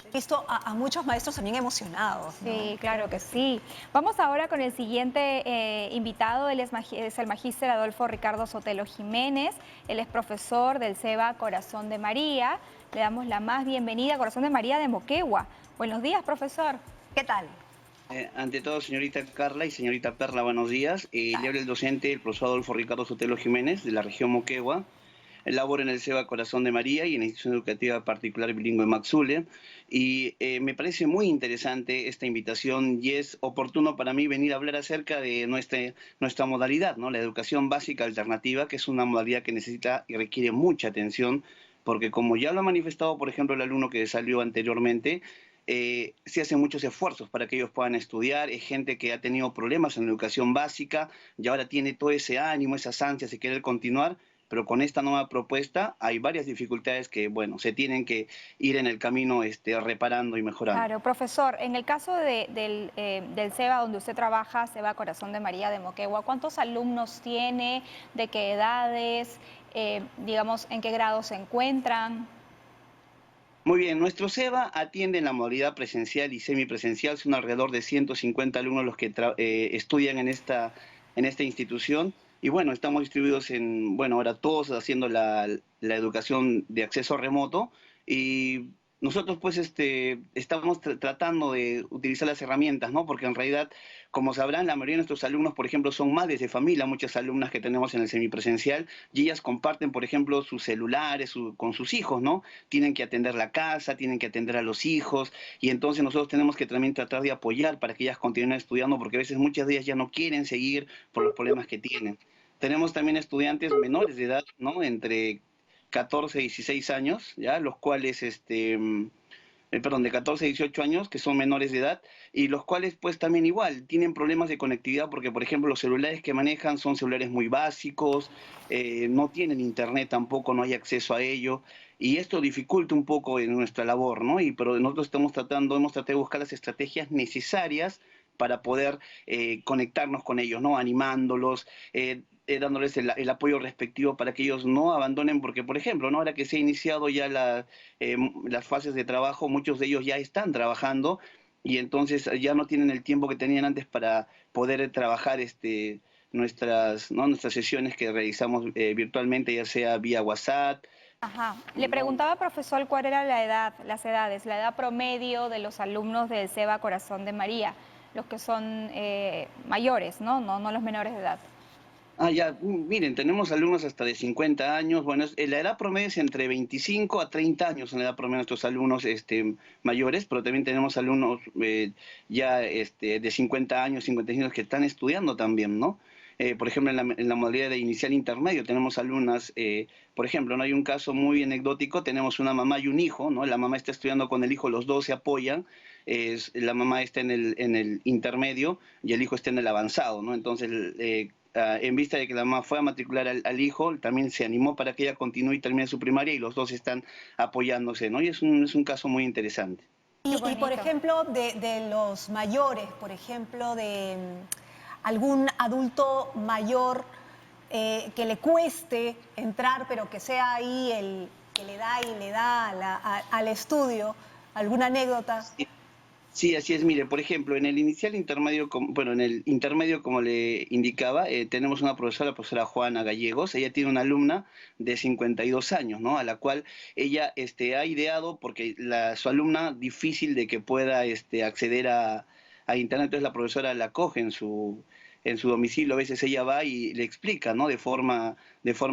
He visto a muchos maestros también emocionados, ¿no? Sí, claro que sí. Vamos ahora con el siguiente invitado. Él es el magíster Adolfo Ricardo Sotelo Jiménez. Él es profesor del SEBA Corazón de María. Le damos la más bienvenida a Corazón de María de Moquegua. Buenos días, profesor. ¿Qué tal? Ante todo, señorita Carla y señorita Perla, buenos días. Le habla el docente, el profesor Adolfo Ricardo Sotelo Jiménez, de la región Moquegua. Laboro en el SEBA Corazón de María y en la institución educativa particular bilingüe Maxule. Y me parece muy interesante esta invitación y es oportuno para mí venir a hablar acerca de nuestra modalidad, ¿no? La educación básica alternativa, que es una modalidad que necesita y requiere mucha atención, porque como ya lo ha manifestado, por ejemplo, el alumno que salió anteriormente, se hacen muchos esfuerzos para que ellos puedan estudiar. Es gente que ha tenido problemas en la educación básica y ahora tiene todo ese ánimo, esas ansias de querer continuar. Pero con esta nueva propuesta hay varias dificultades que, bueno, se tienen que ir en el camino reparando y mejorando. Claro, profesor, en el caso del SEBA donde usted trabaja, SEBA Corazón de María de Moquegua, ¿cuántos alumnos tiene? ¿De qué edades? Digamos, ¿en qué grado se encuentran? Muy bien, nuestro SEBA atiende en la modalidad presencial y semipresencial. Son alrededor de 150 alumnos los que estudian en esta institución. Y bueno, estamos distribuidos en, bueno, ahora todos haciendo la educación de acceso remoto y nosotros pues estamos tratando de utilizar las herramientas, ¿no? Porque en realidad, como sabrán, la mayoría de nuestros alumnos, por ejemplo, son madres de familia, muchas alumnas que tenemos en el semipresencial, y ellas comparten, por ejemplo, sus celulares con sus hijos, ¿no? Tienen que atender la casa, tienen que atender a los hijos, y entonces nosotros tenemos que también tratar de apoyar para que ellas continúen estudiando, porque a veces muchas de ellas ya no quieren seguir por los problemas que tienen. Tenemos también estudiantes menores de edad, ¿no? Entre 14 y 16 años, ¿ya? Los cuales, de 14 a 18 años, que son menores de edad, y los cuales, pues, también igual, tienen problemas de conectividad porque, por ejemplo, los celulares que manejan son celulares muy básicos, no tienen internet tampoco, no hay acceso a ello, y esto dificulta un poco en nuestra labor, ¿no? Pero nosotros hemos tratado de buscar las estrategias necesarias para poder conectarnos con ellos, ¿no? Animándolos, dándoles el apoyo respectivo para que ellos no abandonen, porque, por ejemplo, ¿no? Ahora que se ha iniciado ya las fases de trabajo, muchos de ellos ya están trabajando y entonces ya no tienen el tiempo que tenían antes para poder trabajar nuestras sesiones que realizamos virtualmente, ya sea vía WhatsApp. Ajá. Le preguntaba, profesor, cuál era la edad promedio de los alumnos del SEBA Corazón de María, los que son mayores, ¿no? No los menores de edad. Ya, miren, tenemos alumnos hasta de 50 años, bueno, la edad promedio es entre 25 a 30 años en la edad promedio de nuestros alumnos mayores, pero también tenemos alumnos ya de 50 años, 55 años que están estudiando también, ¿no? Por ejemplo, en la modalidad de inicial intermedio tenemos alumnas, por ejemplo, ¿no? Hay un caso muy anecdótico, tenemos una mamá y un hijo, ¿no? La mamá está estudiando con el hijo, los dos se apoyan, la mamá está en el intermedio y el hijo está en el avanzado, ¿no? Entonces, en vista de que la mamá fue a matricular al hijo, también se animó para que ella continúe y termine su primaria y los dos están apoyándose, ¿no? Y es un caso muy interesante. Y por ejemplo, de los mayores, por ejemplo, de algún adulto mayor que le cueste entrar, pero que sea ahí el que le da al estudio, ¿alguna anécdota? Sí, así es. Mire, por ejemplo, en el intermedio, como le indicaba, tenemos una profesora, la profesora Juana Gallegos. Ella tiene una alumna de 52 años, ¿no? A la cual ella ha ideado, porque su alumna difícil de que pueda acceder a internet, entonces la profesora la coge en su en su domicilio, a veces ella va y le explica, ¿no? De forma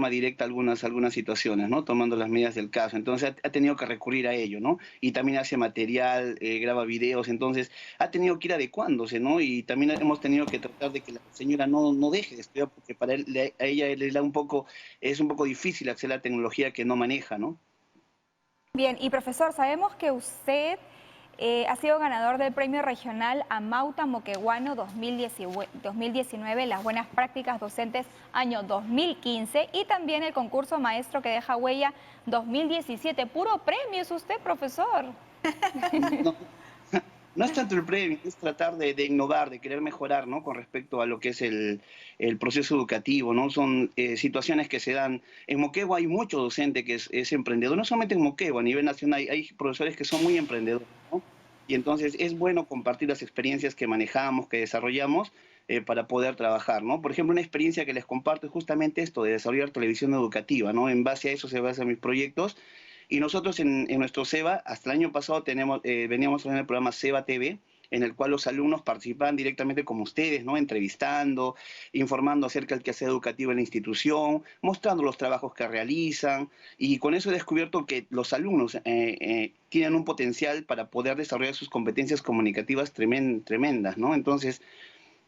directa algunas situaciones, ¿no? Tomando las medidas del caso. Entonces ha tenido que recurrir a ello, ¿no? Y también hace material, graba videos, entonces ha tenido que ir adecuándose, ¿no? Y también hemos tenido que tratar de que la señora no deje de estudiar, porque para a ella es un poco difícil acceder a la tecnología que no maneja, ¿no? Bien, y profesor, sabemos que usted ha sido ganador del Premio Regional Amauta Moqueguano 2019, las buenas prácticas docentes año 2015 y también el concurso Maestro que deja huella 2017. Puro premio es usted, profesor. No es tanto el premio, es tratar de innovar, de querer mejorar, ¿no? Con respecto a lo que es el proceso educativo, ¿no? Son situaciones que se dan. En Moquegua hay mucho docente que es emprendedor, no solamente en Moquegua, a nivel nacional hay profesores que son muy emprendedores, ¿no? Y entonces es bueno compartir las experiencias que manejamos, que desarrollamos, para poder trabajar, ¿no? Por ejemplo, una experiencia que les comparto es justamente esto, de desarrollar televisión educativa, ¿no? En base a eso se basan mis proyectos. Y nosotros en nuestro SEBA, hasta el año pasado veníamos en el programa SEBA TV, en el cual los alumnos participaban directamente como ustedes, ¿no? Entrevistando, informando acerca del quehacer educativo en la institución, mostrando los trabajos que realizan, y con eso he descubierto que los alumnos tienen un potencial para poder desarrollar sus competencias comunicativas tremendas, ¿no? Entonces,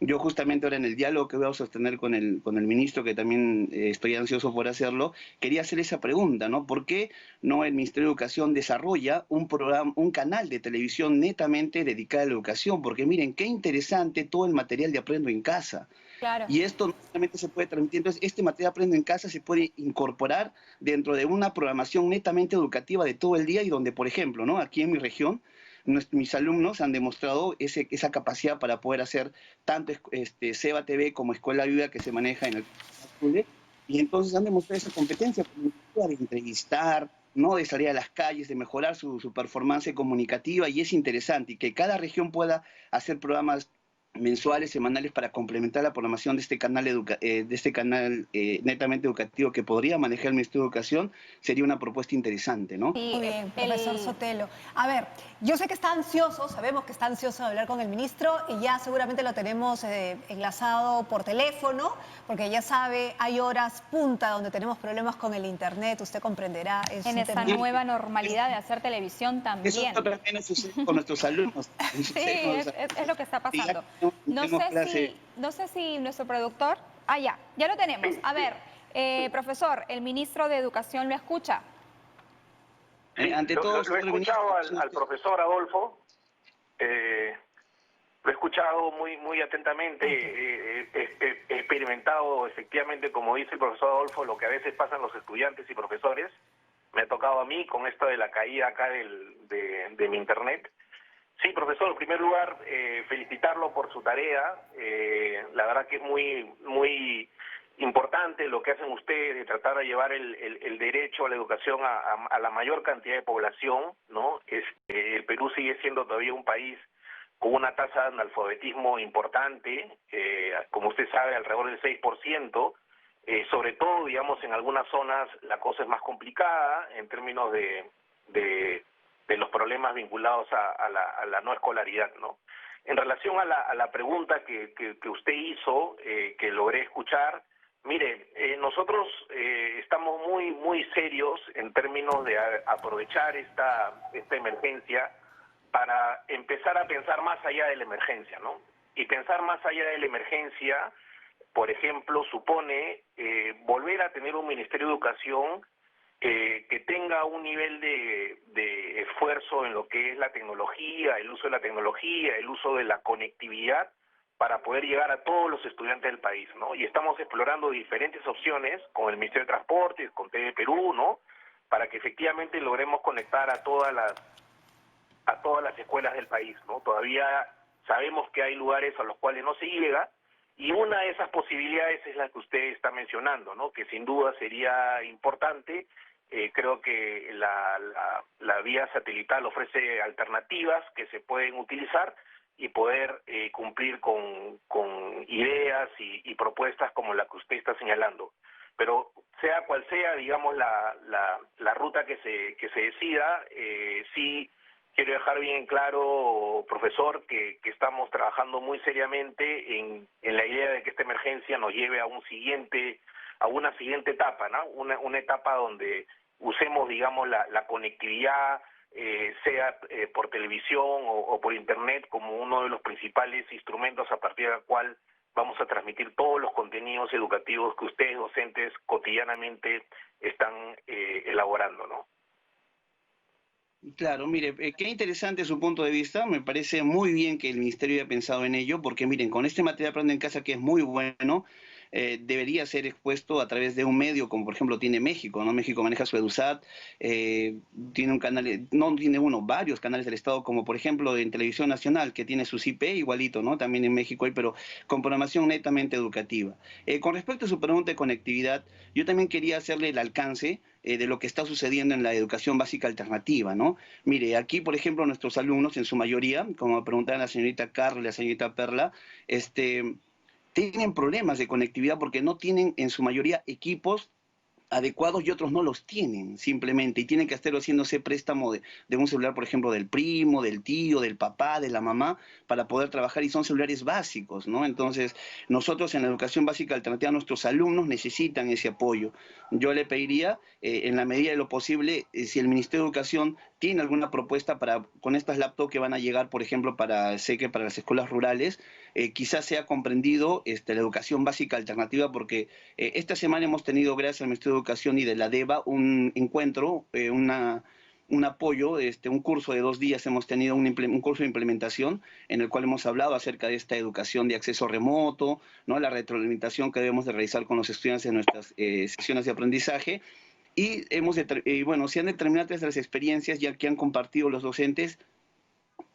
yo justamente ahora en el diálogo que voy a sostener con el ministro, que también estoy ansioso por hacerlo, quería hacer esa pregunta, ¿no? ¿Por qué no el Ministerio de Educación desarrolla un canal de televisión netamente dedicado a la educación? Porque miren, qué interesante todo el material de Aprendo en Casa. Claro. Y esto no solamente se puede transmitir, entonces este material Aprendo en Casa se puede incorporar dentro de una programación netamente educativa de todo el día, y donde, por ejemplo, ¿no? Aquí en mi región, mis alumnos han demostrado esa capacidad para poder hacer tanto SEBA TV como Escuela Viva, que se maneja en el CULE, y entonces han demostrado esa competencia de entrevistar, ¿no? De salir a las calles, de mejorar su performance comunicativa, y es interesante, y que cada región pueda hacer programas mensuales, semanales, para complementar la programación de este canal, netamente educativo que podría manejar el Ministerio de Educación, sería una propuesta interesante, ¿no? Sí, muy bien, profesor Sotelo. A ver, yo sé que está ansioso, sabemos que está ansioso de hablar con el ministro, y ya seguramente lo tenemos enlazado por teléfono, porque ya sabe, hay horas punta donde tenemos problemas con el internet, usted comprenderá. En esa nueva normalidad de hacer televisión también. Eso también sucede con nuestros alumnos. Sí, es lo que está pasando. No sé si nuestro productor... ya lo tenemos. A ver, profesor, el ministro de Educación lo escucha. Ante todo, lo he escuchado al profesor Adolfo, lo he escuchado muy atentamente, he experimentado efectivamente, como dice el profesor Adolfo, lo que a veces pasan los estudiantes y profesores. Me ha tocado a mí con esto de la caída acá de mi internet. Sí, profesor, en primer lugar, felicitarlo por su tarea. La verdad que es muy importante lo que hacen ustedes de tratar de llevar el derecho a la educación a la mayor cantidad de población, ¿no? El Perú sigue siendo todavía un país con una tasa de analfabetismo importante, como usted sabe, alrededor del 6%. Sobre todo, digamos, en algunas zonas la cosa es más complicada en términos de los problemas vinculados a la no escolaridad, ¿no? En relación a la pregunta que usted hizo, que logré escuchar, mire, nosotros estamos muy serios en términos de aprovechar esta emergencia para empezar a pensar más allá de la emergencia, ¿no? Y pensar más allá de la emergencia, por ejemplo, supone volver a tener un Ministerio de Educación que tenga un nivel de esfuerzo en lo que es la tecnología, el uso de la tecnología, el uso de la conectividad, para poder llegar a todos los estudiantes del país, ¿no? Y estamos explorando diferentes opciones con el Ministerio de Transportes, con TV Perú, ¿no? Para que efectivamente logremos conectar a todas las escuelas del país, ¿no? Todavía sabemos que hay lugares a los cuales no se llega, y una de esas posibilidades es la que usted está mencionando, ¿no? Que sin duda sería importante. Creo que la vía satelital ofrece alternativas que se pueden utilizar y poder cumplir con ideas y propuestas como la que usted está señalando. Pero sea cual sea, digamos, la ruta que se decida, sí quiero dejar bien claro, profesor, que estamos trabajando muy seriamente en la idea de que esta emergencia nos lleve a una siguiente etapa, ¿no? Una etapa donde usemos, digamos, la conectividad, sea por televisión o por internet, como uno de los principales instrumentos a partir del cual vamos a transmitir todos los contenidos educativos que ustedes, docentes, cotidianamente están elaborando, ¿no? Claro, mire, qué interesante su punto de vista. Me parece muy bien que el Ministerio haya pensado en ello, porque miren, con este material Aprende en Casa, que es muy bueno, debería ser expuesto a través de un medio, como por ejemplo tiene México, ¿no? México maneja su EduSat, tiene un canal, no tiene uno, varios canales del Estado, como por ejemplo en Televisión Nacional, que tiene su IP igualito, ¿no? También en México hay, pero con programación netamente educativa. Con respecto a su pregunta de conectividad, yo también quería hacerle el alcance de lo que está sucediendo en la educación básica alternativa, ¿no? Mire, aquí, por ejemplo, nuestros alumnos, en su mayoría, como preguntaba la señorita Carla y la señorita Perla, tienen problemas de conectividad porque no tienen, en su mayoría, equipos adecuados y otros no los tienen simplemente y tienen que estar haciéndose préstamo de un celular, por ejemplo, del primo, del tío, del papá, de la mamá, para poder trabajar y son celulares básicos, ¿no? Entonces, nosotros en la educación básica alternativa, nuestros alumnos necesitan ese apoyo. Yo le pediría, en la medida de lo posible, si el Ministerio de Educación tiene alguna propuesta para, con estas laptops que van a llegar, por ejemplo, sé que para las escuelas rurales, quizás sea comprendido la educación básica alternativa, porque esta semana hemos tenido, gracias al Ministerio de Educación y de la DEVA, un encuentro, un apoyo, un curso de 2 días, hemos tenido un curso de implementación en el cual hemos hablado acerca de esta educación de acceso remoto, ¿no? La retroalimentación que debemos de realizar con los estudiantes en nuestras sesiones de aprendizaje. Y bueno, se han determinado las experiencias ya que han compartido los docentes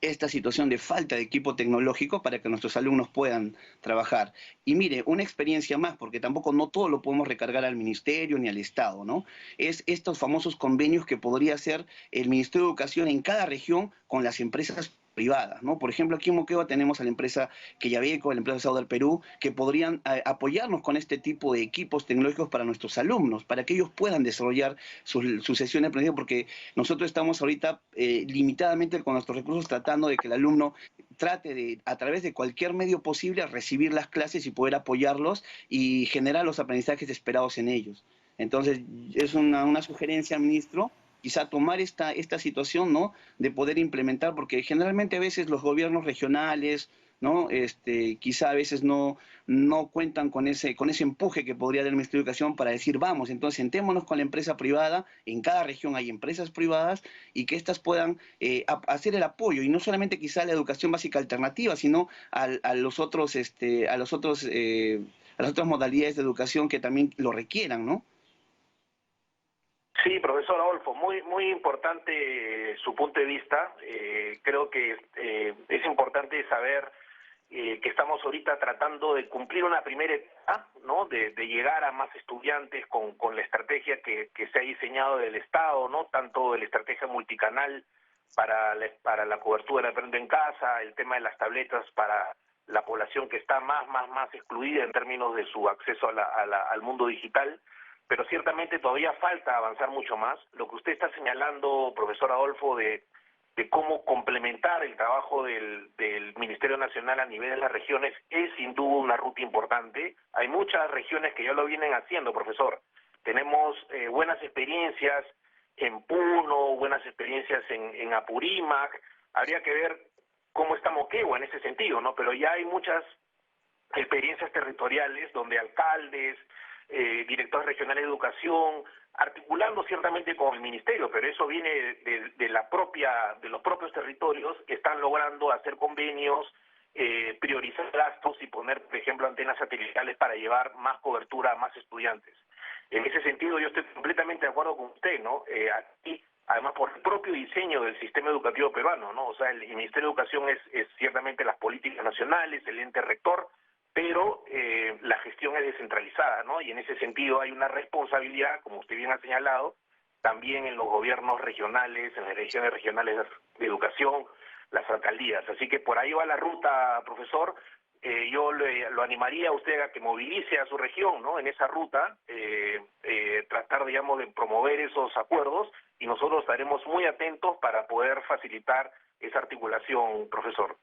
esta situación de falta de equipo tecnológico para que nuestros alumnos puedan trabajar. Y mire, una experiencia más, porque tampoco no todo lo podemos recargar al Ministerio ni al Estado, ¿no? Es estos famosos convenios que podría hacer el Ministerio de Educación en cada región con las empresas privadas, ¿no? Por ejemplo, aquí en Moquegua tenemos a la empresa Quellaveco, a la empresa Sauder Perú, que podrían apoyarnos con este tipo de equipos tecnológicos para nuestros alumnos, para que ellos puedan desarrollar su sesión de aprendizaje, porque nosotros estamos ahorita limitadamente con nuestros recursos tratando de que el alumno trate de, a través de cualquier medio posible, recibir las clases y poder apoyarlos y generar los aprendizajes esperados en ellos. Entonces, es una sugerencia, ministro, quizá tomar esta situación, ¿no?, de poder implementar, porque generalmente a veces los gobiernos regionales, ¿no?, quizá a veces no cuentan con ese empuje que podría dar el Ministerio de Educación para decir, vamos, entonces sentémonos con la empresa privada, en cada región hay empresas privadas, y que éstas puedan hacer el apoyo, y no solamente quizá la educación básica alternativa, sino a las otras modalidades de educación que también lo requieran, ¿no? Sí, profesor Adolfo, muy importante su punto de vista. Creo que es importante saber que estamos ahorita tratando de cumplir una primera etapa, ¿no?, de llegar a más estudiantes con la estrategia que se ha diseñado del Estado, ¿no?, tanto la estrategia multicanal para la cobertura de Aprende en Casa, el tema de las tabletas para la población que está más excluida en términos de su acceso al mundo digital. Pero ciertamente todavía falta avanzar mucho más. Lo que usted está señalando, profesor Adolfo, de cómo complementar el trabajo del Ministerio Nacional a nivel de las regiones es sin duda una ruta importante. Hay muchas regiones que ya lo vienen haciendo, profesor. Tenemos buenas experiencias en Puno, buenas experiencias en Apurímac. Habría que ver cómo está Moquegua en ese sentido, ¿no? Pero ya hay muchas experiencias territoriales donde alcaldes, directores regionales de educación, articulando ciertamente con el ministerio, pero eso viene de los propios territorios que están logrando hacer convenios, priorizar gastos y poner, por ejemplo, antenas satelitales para llevar más cobertura a más estudiantes. En ese sentido, yo estoy completamente de acuerdo con usted, ¿no? Aquí, además, por el propio diseño del sistema educativo peruano, ¿no? O sea, el Ministerio de Educación es ciertamente las políticas nacionales, el ente rector, pero la gestión es descentralizada, ¿no? Y en ese sentido hay una responsabilidad, como usted bien ha señalado, también en los gobiernos regionales, en las regiones regionales de educación, las alcaldías. Así que por ahí va la ruta, profesor. yo lo animaría a usted a que movilice a su región, ¿no? En esa ruta, tratar, digamos, de promover esos acuerdos, y nosotros estaremos muy atentos para poder facilitar esa articulación, profesor.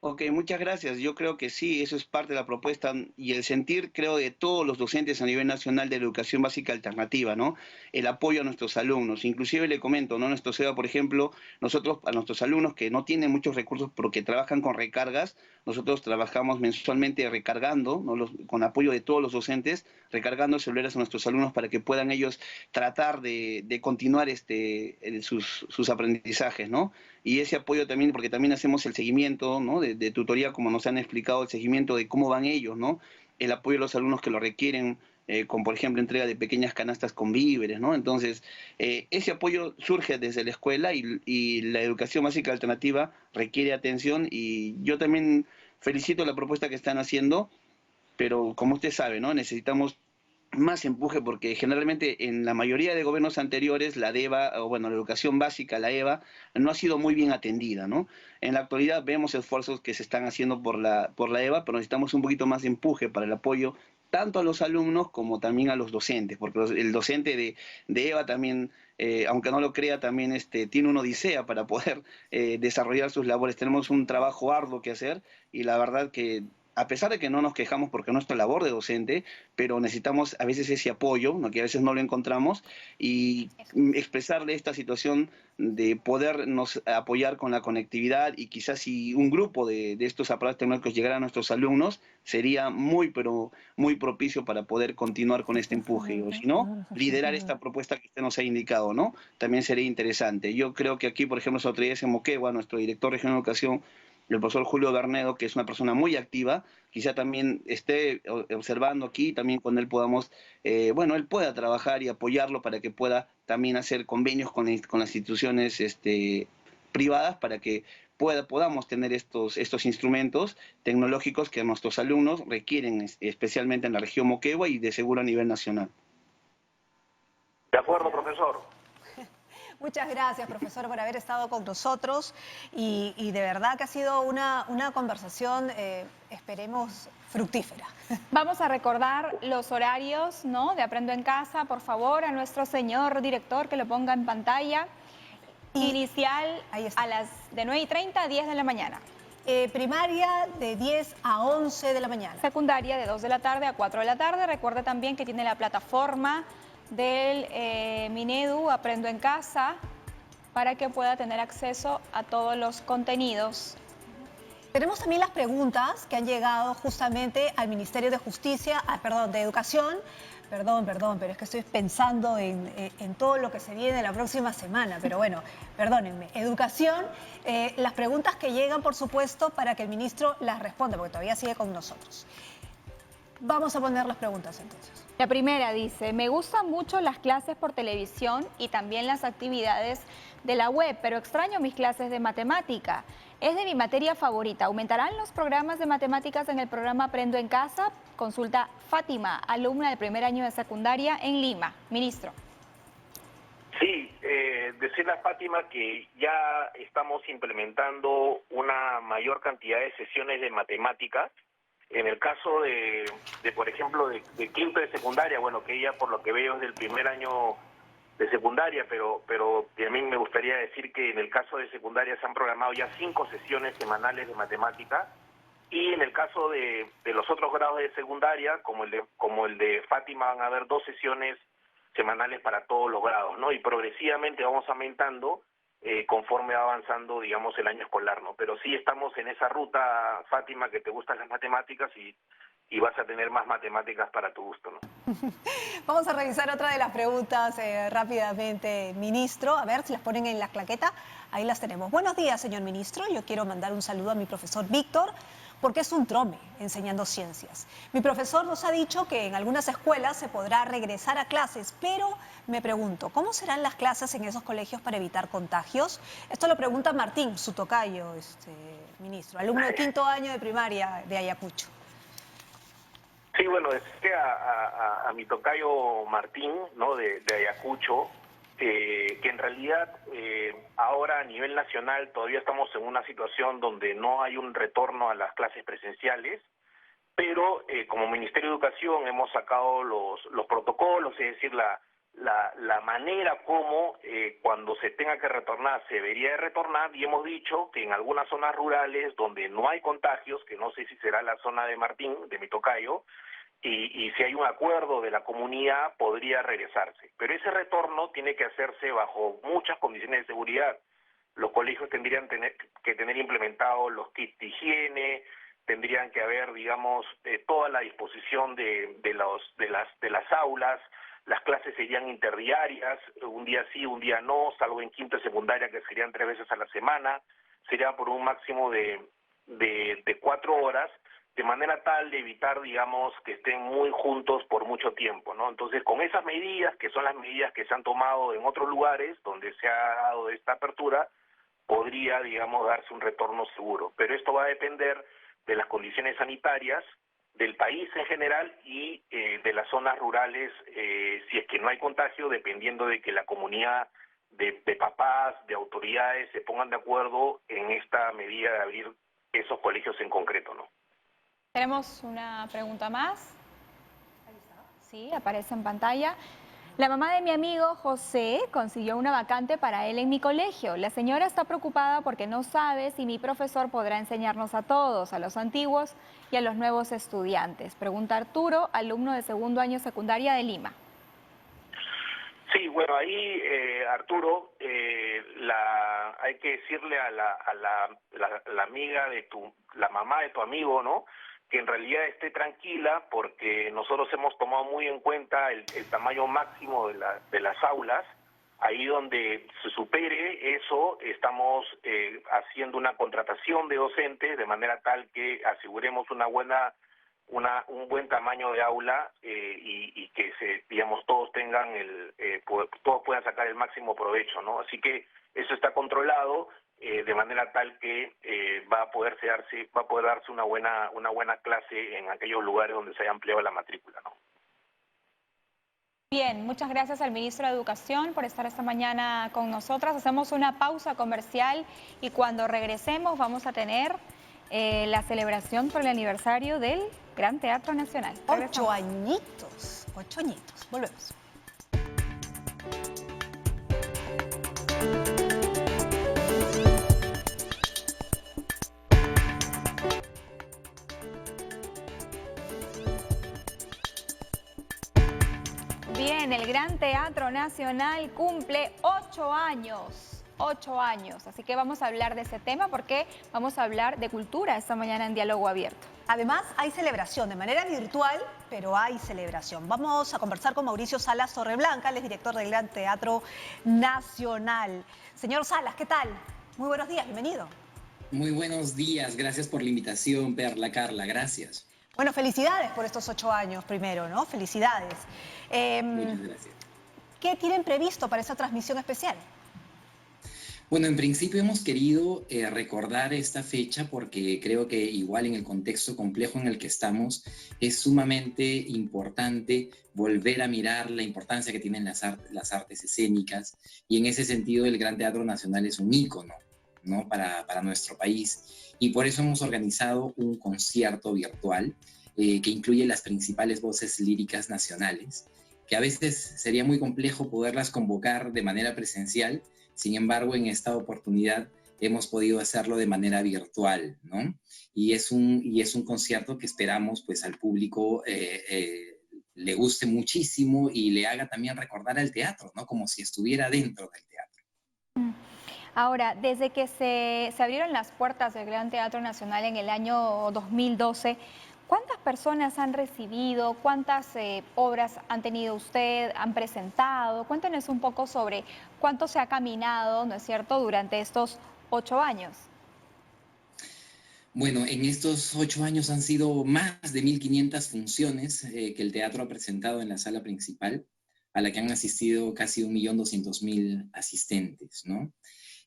Ok, muchas gracias. Yo creo que sí, eso es parte de la propuesta y el sentir, creo, de todos los docentes a nivel nacional de la educación básica alternativa, ¿no? El apoyo a nuestros alumnos. Inclusive le comento, ¿no? Nuestro SEBA, por ejemplo, nosotros a nuestros alumnos que no tienen muchos recursos porque trabajan con recargas, nosotros trabajamos mensualmente recargando, ¿no? Con apoyo de todos los docentes, recargando celulares a nuestros alumnos para que puedan ellos tratar de continuar sus aprendizajes, ¿no? Y ese apoyo también, porque también hacemos el seguimiento, ¿no? de tutoría, como nos han explicado, el seguimiento de cómo van ellos, ¿no? El apoyo a los alumnos que lo requieren, con, por ejemplo, entrega de pequeñas canastas con víveres, ¿no? Entonces, ese apoyo surge desde la escuela y la educación básica alternativa requiere atención, y yo también felicito la propuesta que están haciendo, pero como usted sabe, ¿no? Necesitamos más empuje porque generalmente en la mayoría de gobiernos anteriores la DEVA, o bueno, la educación básica, la EVA, no ha sido muy bien atendida, ¿no? En la actualidad vemos esfuerzos que se están haciendo por la EVA, pero necesitamos un poquito más de empuje para el apoyo tanto a los alumnos como también a los docentes, porque el docente de EVA también, aunque no lo crea, también tiene una odisea para poder desarrollar sus labores. Tenemos un trabajo arduo que hacer, y la verdad que a pesar de que no nos quejamos porque es nuestra labor de docente, pero necesitamos a veces ese apoyo, ¿no? Que a veces no lo encontramos, y expresarle esta situación de podernos apoyar con la conectividad, y quizás si un grupo de estos aparatos tecnológicos llegara a nuestros alumnos, sería pero muy propicio para poder continuar con este empuje, o si no, liderar esta propuesta que usted nos ha indicado, ¿no? También sería interesante. Yo creo que aquí, por ejemplo, esa otra vez en Moquegua, nuestro director regional de educación, el profesor Julio Bernedo, que es una persona muy activa, quizá también esté observando aquí, también con él podamos, él pueda trabajar y apoyarlo para que pueda también hacer convenios con las instituciones privadas para que podamos tener estos instrumentos tecnológicos que nuestros alumnos requieren, especialmente en la región Moquegua y de seguro a nivel nacional. De acuerdo, profesor. Muchas gracias, profesor, por haber estado con nosotros, y de verdad que ha sido una conversación, esperemos, fructífera. Vamos a recordar los horarios, ¿no?, de Aprendo en Casa, por favor, a nuestro señor director que lo ponga en pantalla. Inicial a las de 9:30 a 10 de la mañana. Primaria de 10 a 11 de la mañana. Secundaria de 2 de la tarde a 4 de la tarde. Recuerde también que tiene la plataforma del Minedu Aprendo en Casa para que pueda tener acceso a todos los contenidos. Tenemos también las preguntas que han llegado justamente al Ministerio de Justicia, de Educación. Perdón, pero es que estoy pensando en todo lo que se viene la próxima semana, pero bueno, perdónenme. Educación, las preguntas que llegan, por supuesto, para que el ministro las responda, porque todavía sigue con nosotros. Vamos a poner las preguntas entonces. La primera dice, me gustan mucho las clases por televisión y también las actividades de la web, pero extraño mis clases de matemática. Es de mi materia favorita. ¿Aumentarán los programas de matemáticas en el programa Aprendo en Casa? Consulta Fátima, alumna del primer año de secundaria en Lima. Ministro. Sí, decirle a Fátima que ya estamos implementando una mayor cantidad de sesiones de matemáticas. En el caso por ejemplo, de quinto de secundaria, bueno, que ella por lo que veo es del primer año de secundaria, pero también me gustaría decir que en el caso de secundaria se han programado ya 5 sesiones semanales de matemática, y en el caso de los otros grados de secundaria, como el de Fátima, van a haber 2 sesiones semanales para todos los grados, ¿no? Y progresivamente vamos aumentando conforme va avanzando, digamos, el año escolar, ¿no? Pero sí estamos en esa ruta, Fátima, que te gustan las matemáticas y vas a tener más matemáticas para tu gusto, ¿no? Vamos a revisar otra de las preguntas rápidamente, ministro. A ver si las ponen en la claqueta. Ahí las tenemos. Buenos días, señor ministro. Yo quiero mandar un saludo a mi profesor Víctor, porque es un trome enseñando ciencias. Mi profesor nos ha dicho que en algunas escuelas se podrá regresar a clases, pero me pregunto, ¿cómo serán las clases en esos colegios para evitar contagios? Esto lo pregunta Martín, su tocayo, ministro, alumno de quinto año de primaria de Ayacucho. Sí, bueno, decirle a mi tocayo Martín, ¿no?, de Ayacucho, que en realidad ahora a nivel nacional todavía estamos en una situación donde no hay un retorno a las clases presenciales, pero como Ministerio de Educación hemos sacado los protocolos, es decir, la manera como cuando se tenga que retornar se debería de retornar, y hemos dicho que en algunas zonas rurales donde no hay contagios, que no sé si será la zona de Martín, de mi tocayo, y si hay un acuerdo de la comunidad podría regresarse. Pero ese retorno tiene que hacerse bajo muchas condiciones de seguridad. Los colegios tendrían que tener implementados los kits de higiene, tendrían que haber, digamos, toda la disposición de las aulas. Las clases serían interdiarias, un día sí, un día no, salvo en quinto y secundaria, que serían 3 veces a la semana, sería por un máximo de 4 horas, de manera tal de evitar, digamos, que estén muy juntos por mucho tiempo, ¿no? Entonces, con esas medidas, que son las medidas que se han tomado en otros lugares donde se ha dado esta apertura, podría, digamos, darse un retorno seguro. Pero esto va a depender de las condiciones sanitarias del país en general y de las zonas rurales, si es que no hay contagio, dependiendo de que la comunidad de papás, de autoridades se pongan de acuerdo en esta medida de abrir esos colegios en concreto, ¿no? Tenemos una pregunta más. Sí, aparece en pantalla. La mamá de mi amigo José consiguió una vacante para él en mi colegio. La señora está preocupada porque no sabe si mi profesor podrá enseñarnos a todos, a los antiguos y a los nuevos estudiantes. Pregunta Arturo, alumno de segundo año secundaria de Lima. Sí, bueno, ahí, Arturo, hay que decirle a la amiga de la mamá de tu amigo, ¿no?, que en realidad esté tranquila, porque nosotros hemos tomado muy en cuenta el tamaño máximo de las aulas. Ahí donde se supere eso, estamos haciendo una contratación de docentes de manera tal que aseguremos un buen tamaño de aula y que digamos, todos tengan todos puedan sacar el máximo provecho, ¿no? Así que eso está controlado de manera tal que va a poder darse una buena clase en aquellos lugares donde se haya ampliado la matrícula, ¿no? Bien, muchas gracias al ministro de Educación por estar esta mañana con nosotras. Hacemos una pausa comercial y cuando regresemos vamos a tener la celebración por el aniversario del Gran Teatro Nacional. 8 añitos, 8 añitos. Volvemos. Bien, el Gran Teatro Nacional cumple 8 años. 8 años. Así que vamos a hablar de ese tema porque vamos a hablar de cultura esta mañana en Diálogo Abierto. Además, hay celebración de manera virtual, pero hay celebración. Vamos a conversar con Mauricio Salas Torreblanca, él es director del Gran Teatro Nacional. Señor Salas, ¿qué tal? Muy buenos días, bienvenido. Muy buenos días, gracias por la invitación, Perla, Carla, gracias. Bueno, felicidades por estos 8 años primero, ¿no? Felicidades. Muchas gracias. ¿Qué tienen previsto para esa transmisión especial? Bueno, en principio hemos querido recordar esta fecha porque creo que igual en el contexto complejo en el que estamos es sumamente importante volver a mirar la importancia que tienen las artes escénicas, y en ese sentido el Gran Teatro Nacional es un ícono, ¿no?, para nuestro país, y por eso hemos organizado un concierto virtual que incluye las principales voces líricas nacionales, que a veces sería muy complejo poderlas convocar de manera presencial. Sin embargo, en esta oportunidad hemos podido hacerlo de manera virtual, ¿no? Y es un concierto que esperamos pues al público le guste muchísimo y le haga también recordar al teatro, ¿no?, como si estuviera dentro del teatro. Ahora, desde que se abrieron las puertas del Gran Teatro Nacional en el año 2012, ¿cuántas personas han recibido? ¿Cuántas obras han tenido usted? ¿Han presentado? Cuéntenos un poco sobre cuánto se ha caminado, ¿no es cierto?, durante estos 8 años. Bueno, en estos 8 años han sido más de 1.500 funciones que el teatro ha presentado en la sala principal, a la que han asistido casi 1.200.000 asistentes, ¿no?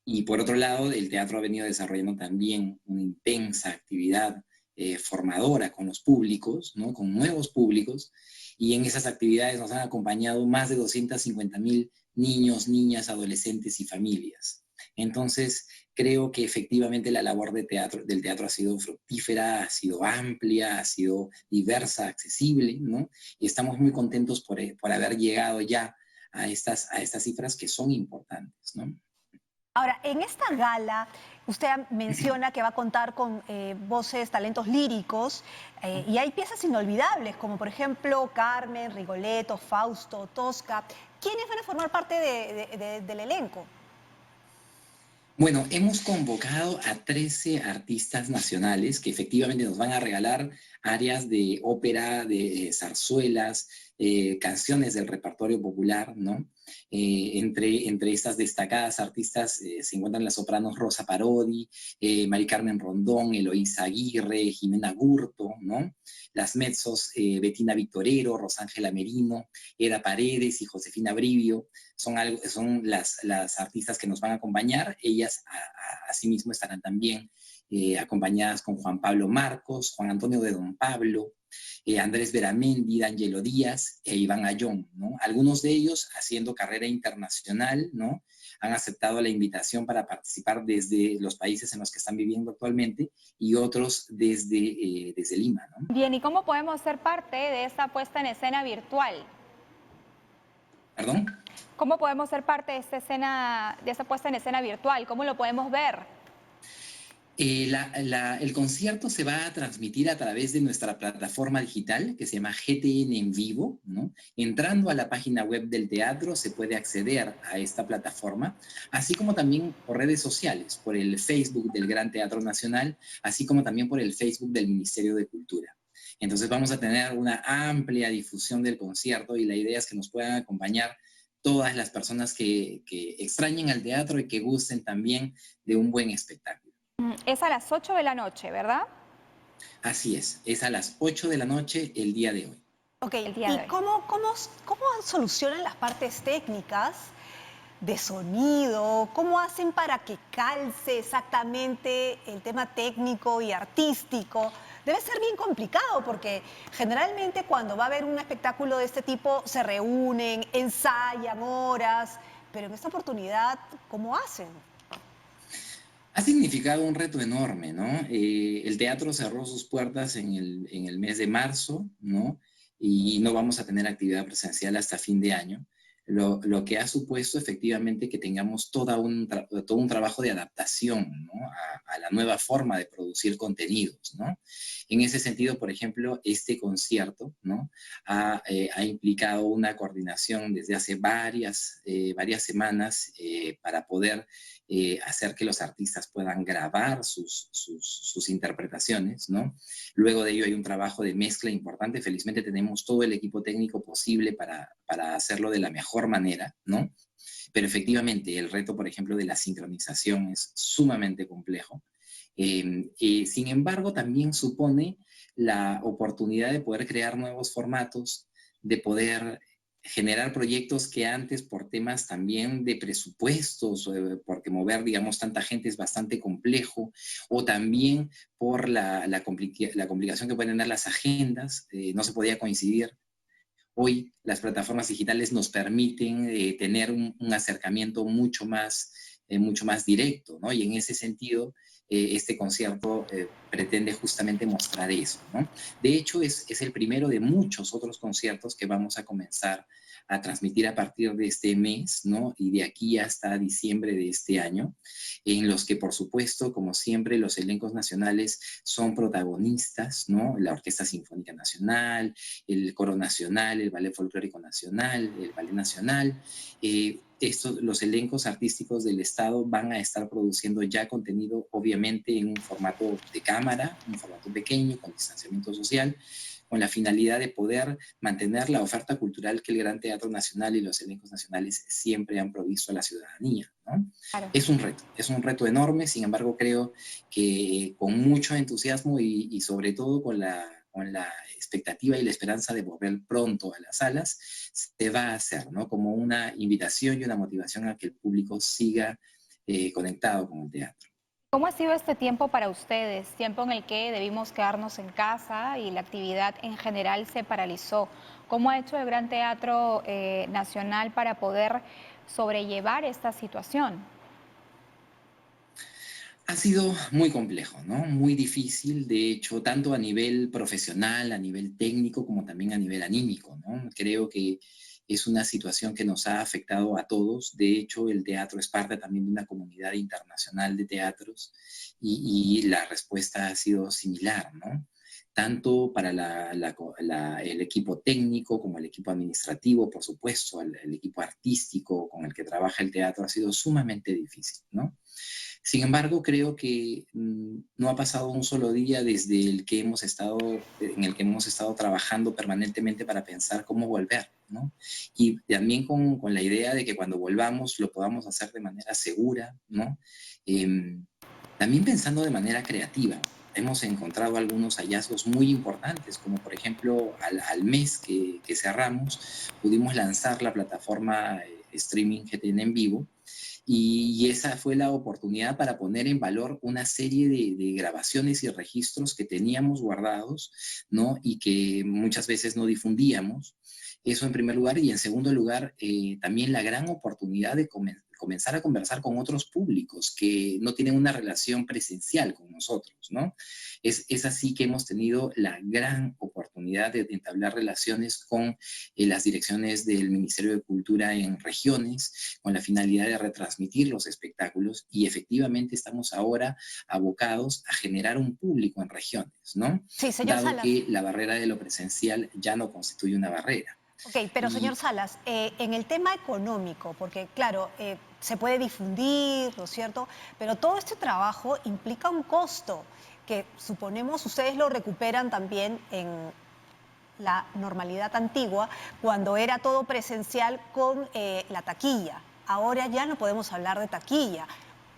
Y por otro lado, el teatro ha venido desarrollando también una intensa actividad formadora con los públicos, ¿no?, con nuevos públicos, y en esas actividades nos han acompañado más de 250.000 niños, niñas, adolescentes y familias. Entonces, creo que efectivamente la labor del teatro ha sido fructífera, ha sido amplia, ha sido diversa, accesible, ¿no? Y estamos muy contentos por haber llegado ya a estas cifras que son importantes, ¿no? Ahora, en esta gala, usted menciona que va a contar con voces, talentos líricos, y hay piezas inolvidables, como por ejemplo Carmen, Rigoletto, Fausto, Tosca. ¿Quiénes van a formar parte del elenco? Bueno, hemos convocado a 13 artistas nacionales que efectivamente nos van a regalar áreas de ópera, de zarzuelas, canciones del repertorio popular, ¿no? Entre estas destacadas artistas se encuentran las sopranos Rosa Parodi, Mari Carmen Rondón, Eloísa Aguirre, Jimena Gurto, ¿no? Las mezzos Bettina Victorero, Rosángela Merino, Eda Paredes y Josefina Brivio son las artistas que nos van a acompañar. Ellas asimismo estarán también acompañadas con Juan Pablo Marcos, Juan Antonio de Don Pablo, Andrés Beramendi, D'Angelo Díaz e Iván Ayón, ¿no? Algunos de ellos haciendo carrera internacional, ¿no? Han aceptado la invitación para participar desde los países en los que están viviendo actualmente y otros desde Lima, ¿no? Bien, ¿y cómo podemos ser parte de esta puesta en escena virtual? ¿Perdón? ¿Cómo podemos ser parte de esta puesta en escena virtual? ¿Cómo lo podemos ver? El concierto se va a transmitir a través de nuestra plataforma digital que se llama GTN en Vivo, ¿no? Entrando a la página web del teatro se puede acceder a esta plataforma, así como también por redes sociales, por el Facebook del Gran Teatro Nacional, así como también por el Facebook del Ministerio de Cultura. Entonces vamos a tener una amplia difusión del concierto y la idea es que nos puedan acompañar todas las personas que extrañen al teatro y que gusten también de un buen espectáculo. Es a las 8 de la noche, ¿verdad? Así es a las 8 de la noche el día de hoy. Ok, ¿y cómo solucionan las partes técnicas de sonido? ¿Cómo hacen para que calce exactamente el tema técnico y artístico? Debe ser bien complicado porque generalmente cuando va a haber un espectáculo de este tipo se reúnen, ensayan horas, pero en esta oportunidad, ¿cómo hacen? Ha significado un reto enorme, ¿no? El teatro cerró sus puertas en el mes de marzo, ¿no? Y no vamos a tener actividad presencial hasta fin de año, lo que ha supuesto efectivamente que tengamos todo un trabajo de adaptación, ¿no? a la nueva forma de producir contenidos, ¿no? En ese sentido, por ejemplo, este concierto, ¿no? ha implicado una coordinación desde hace varias semanas para poder hacer que los artistas puedan grabar sus interpretaciones, ¿no? Luego de ello hay un trabajo de mezcla importante. Felizmente tenemos todo el equipo técnico posible para hacerlo de la mejor manera, ¿no? Pero efectivamente el reto, por ejemplo, de la sincronización es sumamente complejo. Sin embargo, también supone la oportunidad de poder crear nuevos formatos, de poder generar proyectos que antes por temas también de presupuestos, porque mover, digamos, tanta gente es bastante complejo, o también por la complicación que pueden tener las agendas, no se podía coincidir. Hoy las plataformas digitales nos permiten tener un acercamiento mucho más directo, ¿no? Y en ese sentido, este concierto pretende justamente mostrar eso, ¿no? De hecho, es el primero de muchos otros conciertos que vamos a comenzar a transmitir a partir de este mes, ¿no? Y de aquí hasta diciembre de este año, en los que, por supuesto, como siempre, los elencos nacionales son protagonistas, ¿no? La Orquesta Sinfónica Nacional, el Coro Nacional, el Ballet Folclórico Nacional, el Ballet Nacional. Los elencos artísticos del Estado van a estar produciendo ya contenido, obviamente, en un formato de cámara, un formato pequeño, con distanciamiento social, con la finalidad de poder mantener la oferta cultural que el Gran Teatro Nacional y los elencos nacionales siempre han provisto a la ciudadanía, ¿no? Claro. Es un reto enorme, sin embargo creo que con mucho entusiasmo y sobre todo con la expectativa y la esperanza de volver pronto a las salas, se va a hacer, ¿no? Como una invitación y una motivación a que el público siga conectado con el teatro. ¿Cómo ha sido este tiempo para ustedes? Tiempo en el que debimos quedarnos en casa y la actividad en general se paralizó. ¿Cómo ha hecho el Gran Teatro Nacional para poder sobrellevar esta situación? Ha sido muy complejo, ¿no? Muy difícil, de hecho, tanto a nivel profesional, a nivel técnico, como también a nivel anímico, ¿no? Creo que es una situación que nos ha afectado a todos. De hecho, el teatro es parte también de una comunidad internacional de teatros y la respuesta ha sido similar, ¿no? Tanto para el equipo técnico como el equipo administrativo, por supuesto, el equipo artístico con el que trabaja el teatro ha sido sumamente difícil, ¿no? Sin embargo, creo que no ha pasado un solo día en el que hemos estado trabajando permanentemente para pensar cómo volver, ¿no? Y también con la idea de que cuando volvamos lo podamos hacer de manera segura, ¿no? También pensando de manera creativa. Hemos encontrado algunos hallazgos muy importantes, como por ejemplo al mes que cerramos, pudimos lanzar la plataforma streaming GTN en vivo, y esa fue la oportunidad para poner en valor una serie de grabaciones y registros que teníamos guardados, ¿no? Y que muchas veces no difundíamos. Eso en primer lugar. Y en segundo lugar, también la gran oportunidad de comenzar a conversar con otros públicos que no tienen una relación presencial con nosotros, ¿no? Es así que hemos tenido la gran oportunidad de entablar relaciones con las direcciones del Ministerio de Cultura en regiones, con la finalidad de retransmitir los espectáculos, y efectivamente estamos ahora abocados a generar un público en regiones, ¿no? Sí, señor Dado Salas. que la barrera de lo presencial ya no constituye una barrera. Ok, pero señor Salas, en el tema económico, porque claro, se puede difundir, ¿no es cierto? Pero todo este trabajo implica un costo que suponemos ustedes lo recuperan también en la normalidad antigua, cuando era todo presencial con la taquilla. Ahora ya no podemos hablar de taquilla.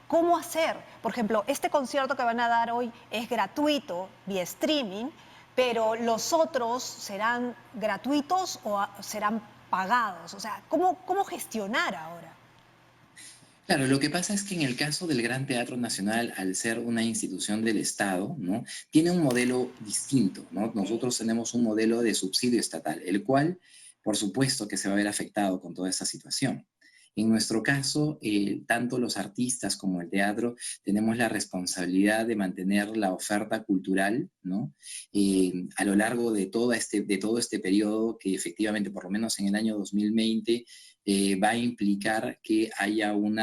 ¿Cómo hacer? Por ejemplo, este concierto que van a dar hoy es gratuito vía streaming, pero los otros serán gratuitos o serán pagados. O sea, ¿cómo gestionar ahora? Claro, lo que pasa es que en el caso del Gran Teatro Nacional, al ser una institución del Estado, ¿no? Tiene un modelo distinto, ¿no? Nosotros tenemos un modelo de subsidio estatal, el cual, por supuesto, que se va a ver afectado con toda esta situación. En nuestro caso, tanto los artistas como el teatro tenemos la responsabilidad de mantener la oferta cultural, ¿no? A lo largo de todo este periodo, que efectivamente, por lo menos en el año 2020, va a implicar que haya un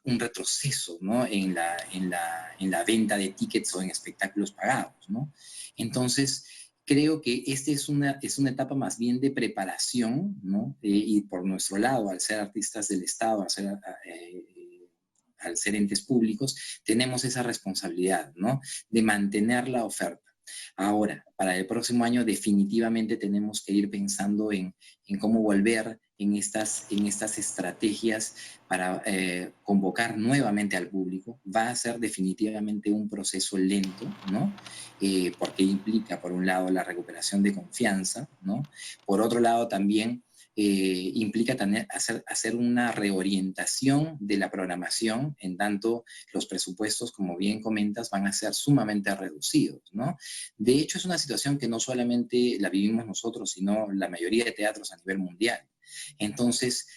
retroceso, ¿no? en la venta de tickets o en espectáculos pagados, ¿no? Entonces, creo que esta es una etapa más bien de preparación, ¿no? Y por nuestro lado, al ser artistas del Estado, al ser entes públicos, tenemos esa responsabilidad, ¿no? De mantener la oferta. Ahora, para el próximo año definitivamente tenemos que ir pensando en cómo volver en estas estrategias para convocar nuevamente al público. Va a ser definitivamente un proceso lento, ¿no? Porque implica, por un lado, la recuperación de confianza, ¿no? Por otro lado, también implica también hacer una reorientación de la programación, en tanto los presupuestos, como bien comentas, van a ser sumamente reducidos, ¿no? De hecho, es una situación que no solamente la vivimos nosotros, sino la mayoría de teatros a nivel mundial. Entonces,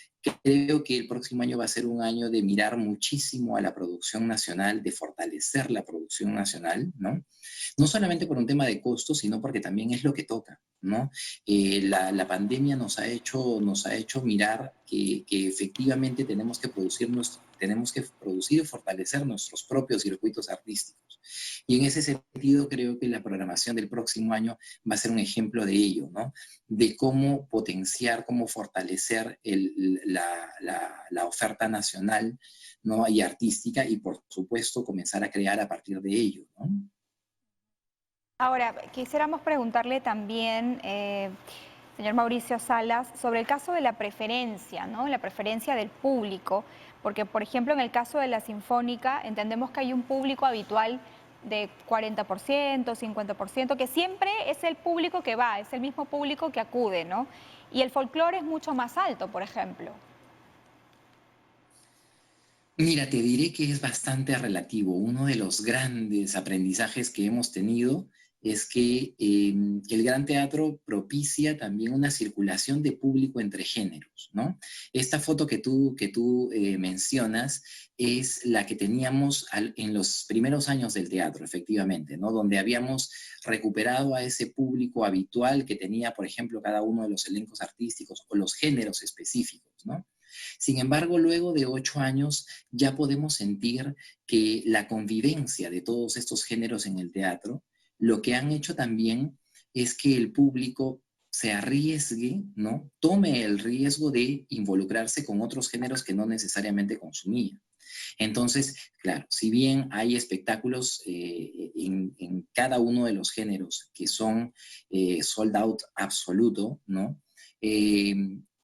creo que el próximo año va a ser un año de mirar muchísimo a la producción nacional, de fortalecer la producción nacional, ¿no? No solamente por un tema de costos, sino porque también es lo que toca, ¿no? La pandemia nos ha hecho mirar que efectivamente tenemos que producir y fortalecer nuestros propios circuitos artísticos. Y en ese sentido creo que la programación del próximo año va a ser un ejemplo de ello, ¿no? De cómo potenciar, cómo fortalecer la oferta nacional, ¿no? Y artística, y por supuesto comenzar a crear a partir de ello, ¿no? Ahora, quisiéramos preguntarle también, señor Mauricio Salas, sobre el caso de la preferencia, ¿no? La preferencia del público, porque, por ejemplo, en el caso de la Sinfónica, entendemos que hay un público habitual de 40%, 50%, que siempre es el público que va, es el mismo público que acude, ¿no? Y el folclore es mucho más alto, por ejemplo. Mira, te diré que es bastante relativo. Uno de los grandes aprendizajes que hemos tenido es que el Gran Teatro propicia también una circulación de público entre géneros, ¿no? Esta foto que tú mencionas es la que teníamos en los primeros años del teatro, efectivamente, ¿no? Donde habíamos recuperado a ese público habitual que tenía, por ejemplo, cada uno de los elencos artísticos o los géneros específicos, ¿no? Sin embargo, luego de 8 años ya podemos sentir que la convivencia de todos estos géneros en el teatro, lo que han hecho también es que el público se arriesgue, ¿no? Tome el riesgo de involucrarse con otros géneros que no necesariamente consumía. Entonces, claro, si bien hay espectáculos en cada uno de los géneros que son sold out absoluto, ¿no?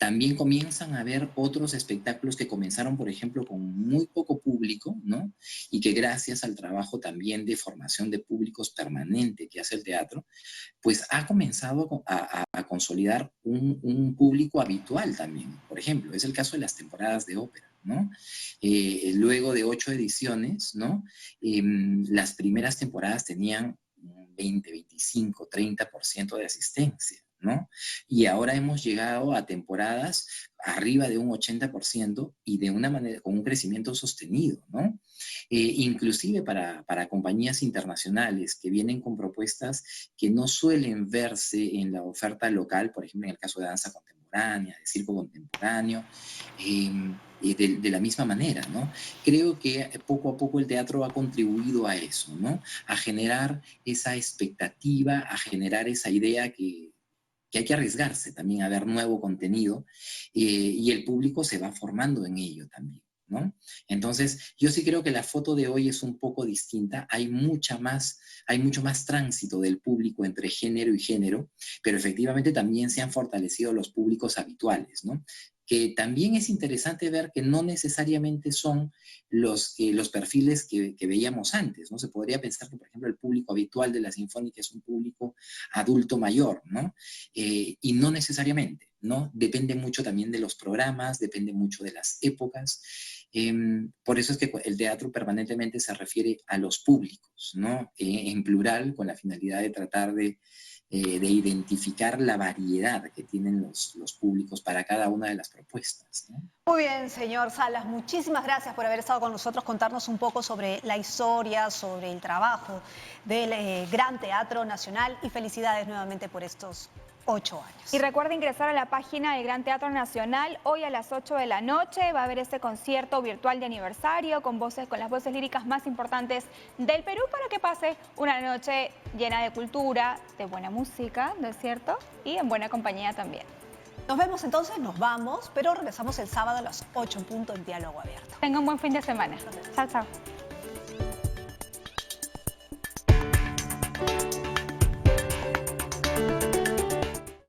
También comienzan a haber otros espectáculos que comenzaron, por ejemplo, con muy poco público, ¿no? Y que gracias al trabajo también de formación de públicos permanente que hace el teatro, pues ha comenzado a consolidar un público habitual también. Por ejemplo, es el caso de las temporadas de ópera, ¿no? Luego de 8 ediciones, ¿no? Las primeras temporadas tenían 20, 25, 30% de asistencia, ¿no? Y ahora hemos llegado a temporadas arriba de un 80% y de una manera, con un crecimiento sostenido, ¿no? Inclusive para compañías internacionales que vienen con propuestas que no suelen verse en la oferta local, por ejemplo, en el caso de danza contemporánea, de circo contemporáneo, de la misma manera, ¿no? Creo que poco a poco el teatro ha contribuido a eso, ¿no? A generar esa expectativa, a generar esa idea que hay que arriesgarse también a ver nuevo contenido y el público se va formando en ello también, ¿no? Entonces, yo sí creo que la foto de hoy es un poco distinta, hay mucho más tránsito del público entre género y género, pero efectivamente también se han fortalecido los públicos habituales, ¿no? Que también es interesante ver que no necesariamente son los perfiles que veíamos antes, ¿no? Se podría pensar que, por ejemplo, el público habitual de la Sinfónica es un público adulto mayor, ¿no? Y no necesariamente, ¿no? Depende mucho también de los programas, depende mucho de las épocas. Por eso es que el teatro permanentemente se refiere a los públicos, ¿no? En plural, con la finalidad de tratar de identificar la variedad que tienen los públicos para cada una de las propuestas, ¿no? Muy bien, señor Salas, muchísimas gracias por haber estado con nosotros, contarnos un poco sobre la historia, sobre el trabajo del Gran Teatro Nacional y felicidades nuevamente por estos 8 años. Y recuerda ingresar a la página del Gran Teatro Nacional. Hoy a las 8 de la noche va a haber este concierto virtual de aniversario con las voces líricas más importantes del Perú para que pase una noche llena de cultura, de buena música, ¿no es cierto? Y en buena compañía también. Nos vemos entonces, nos vamos, pero regresamos el sábado a las 8 en punto en Diálogo Abierto. Tenga un buen fin de semana. Chao, chao.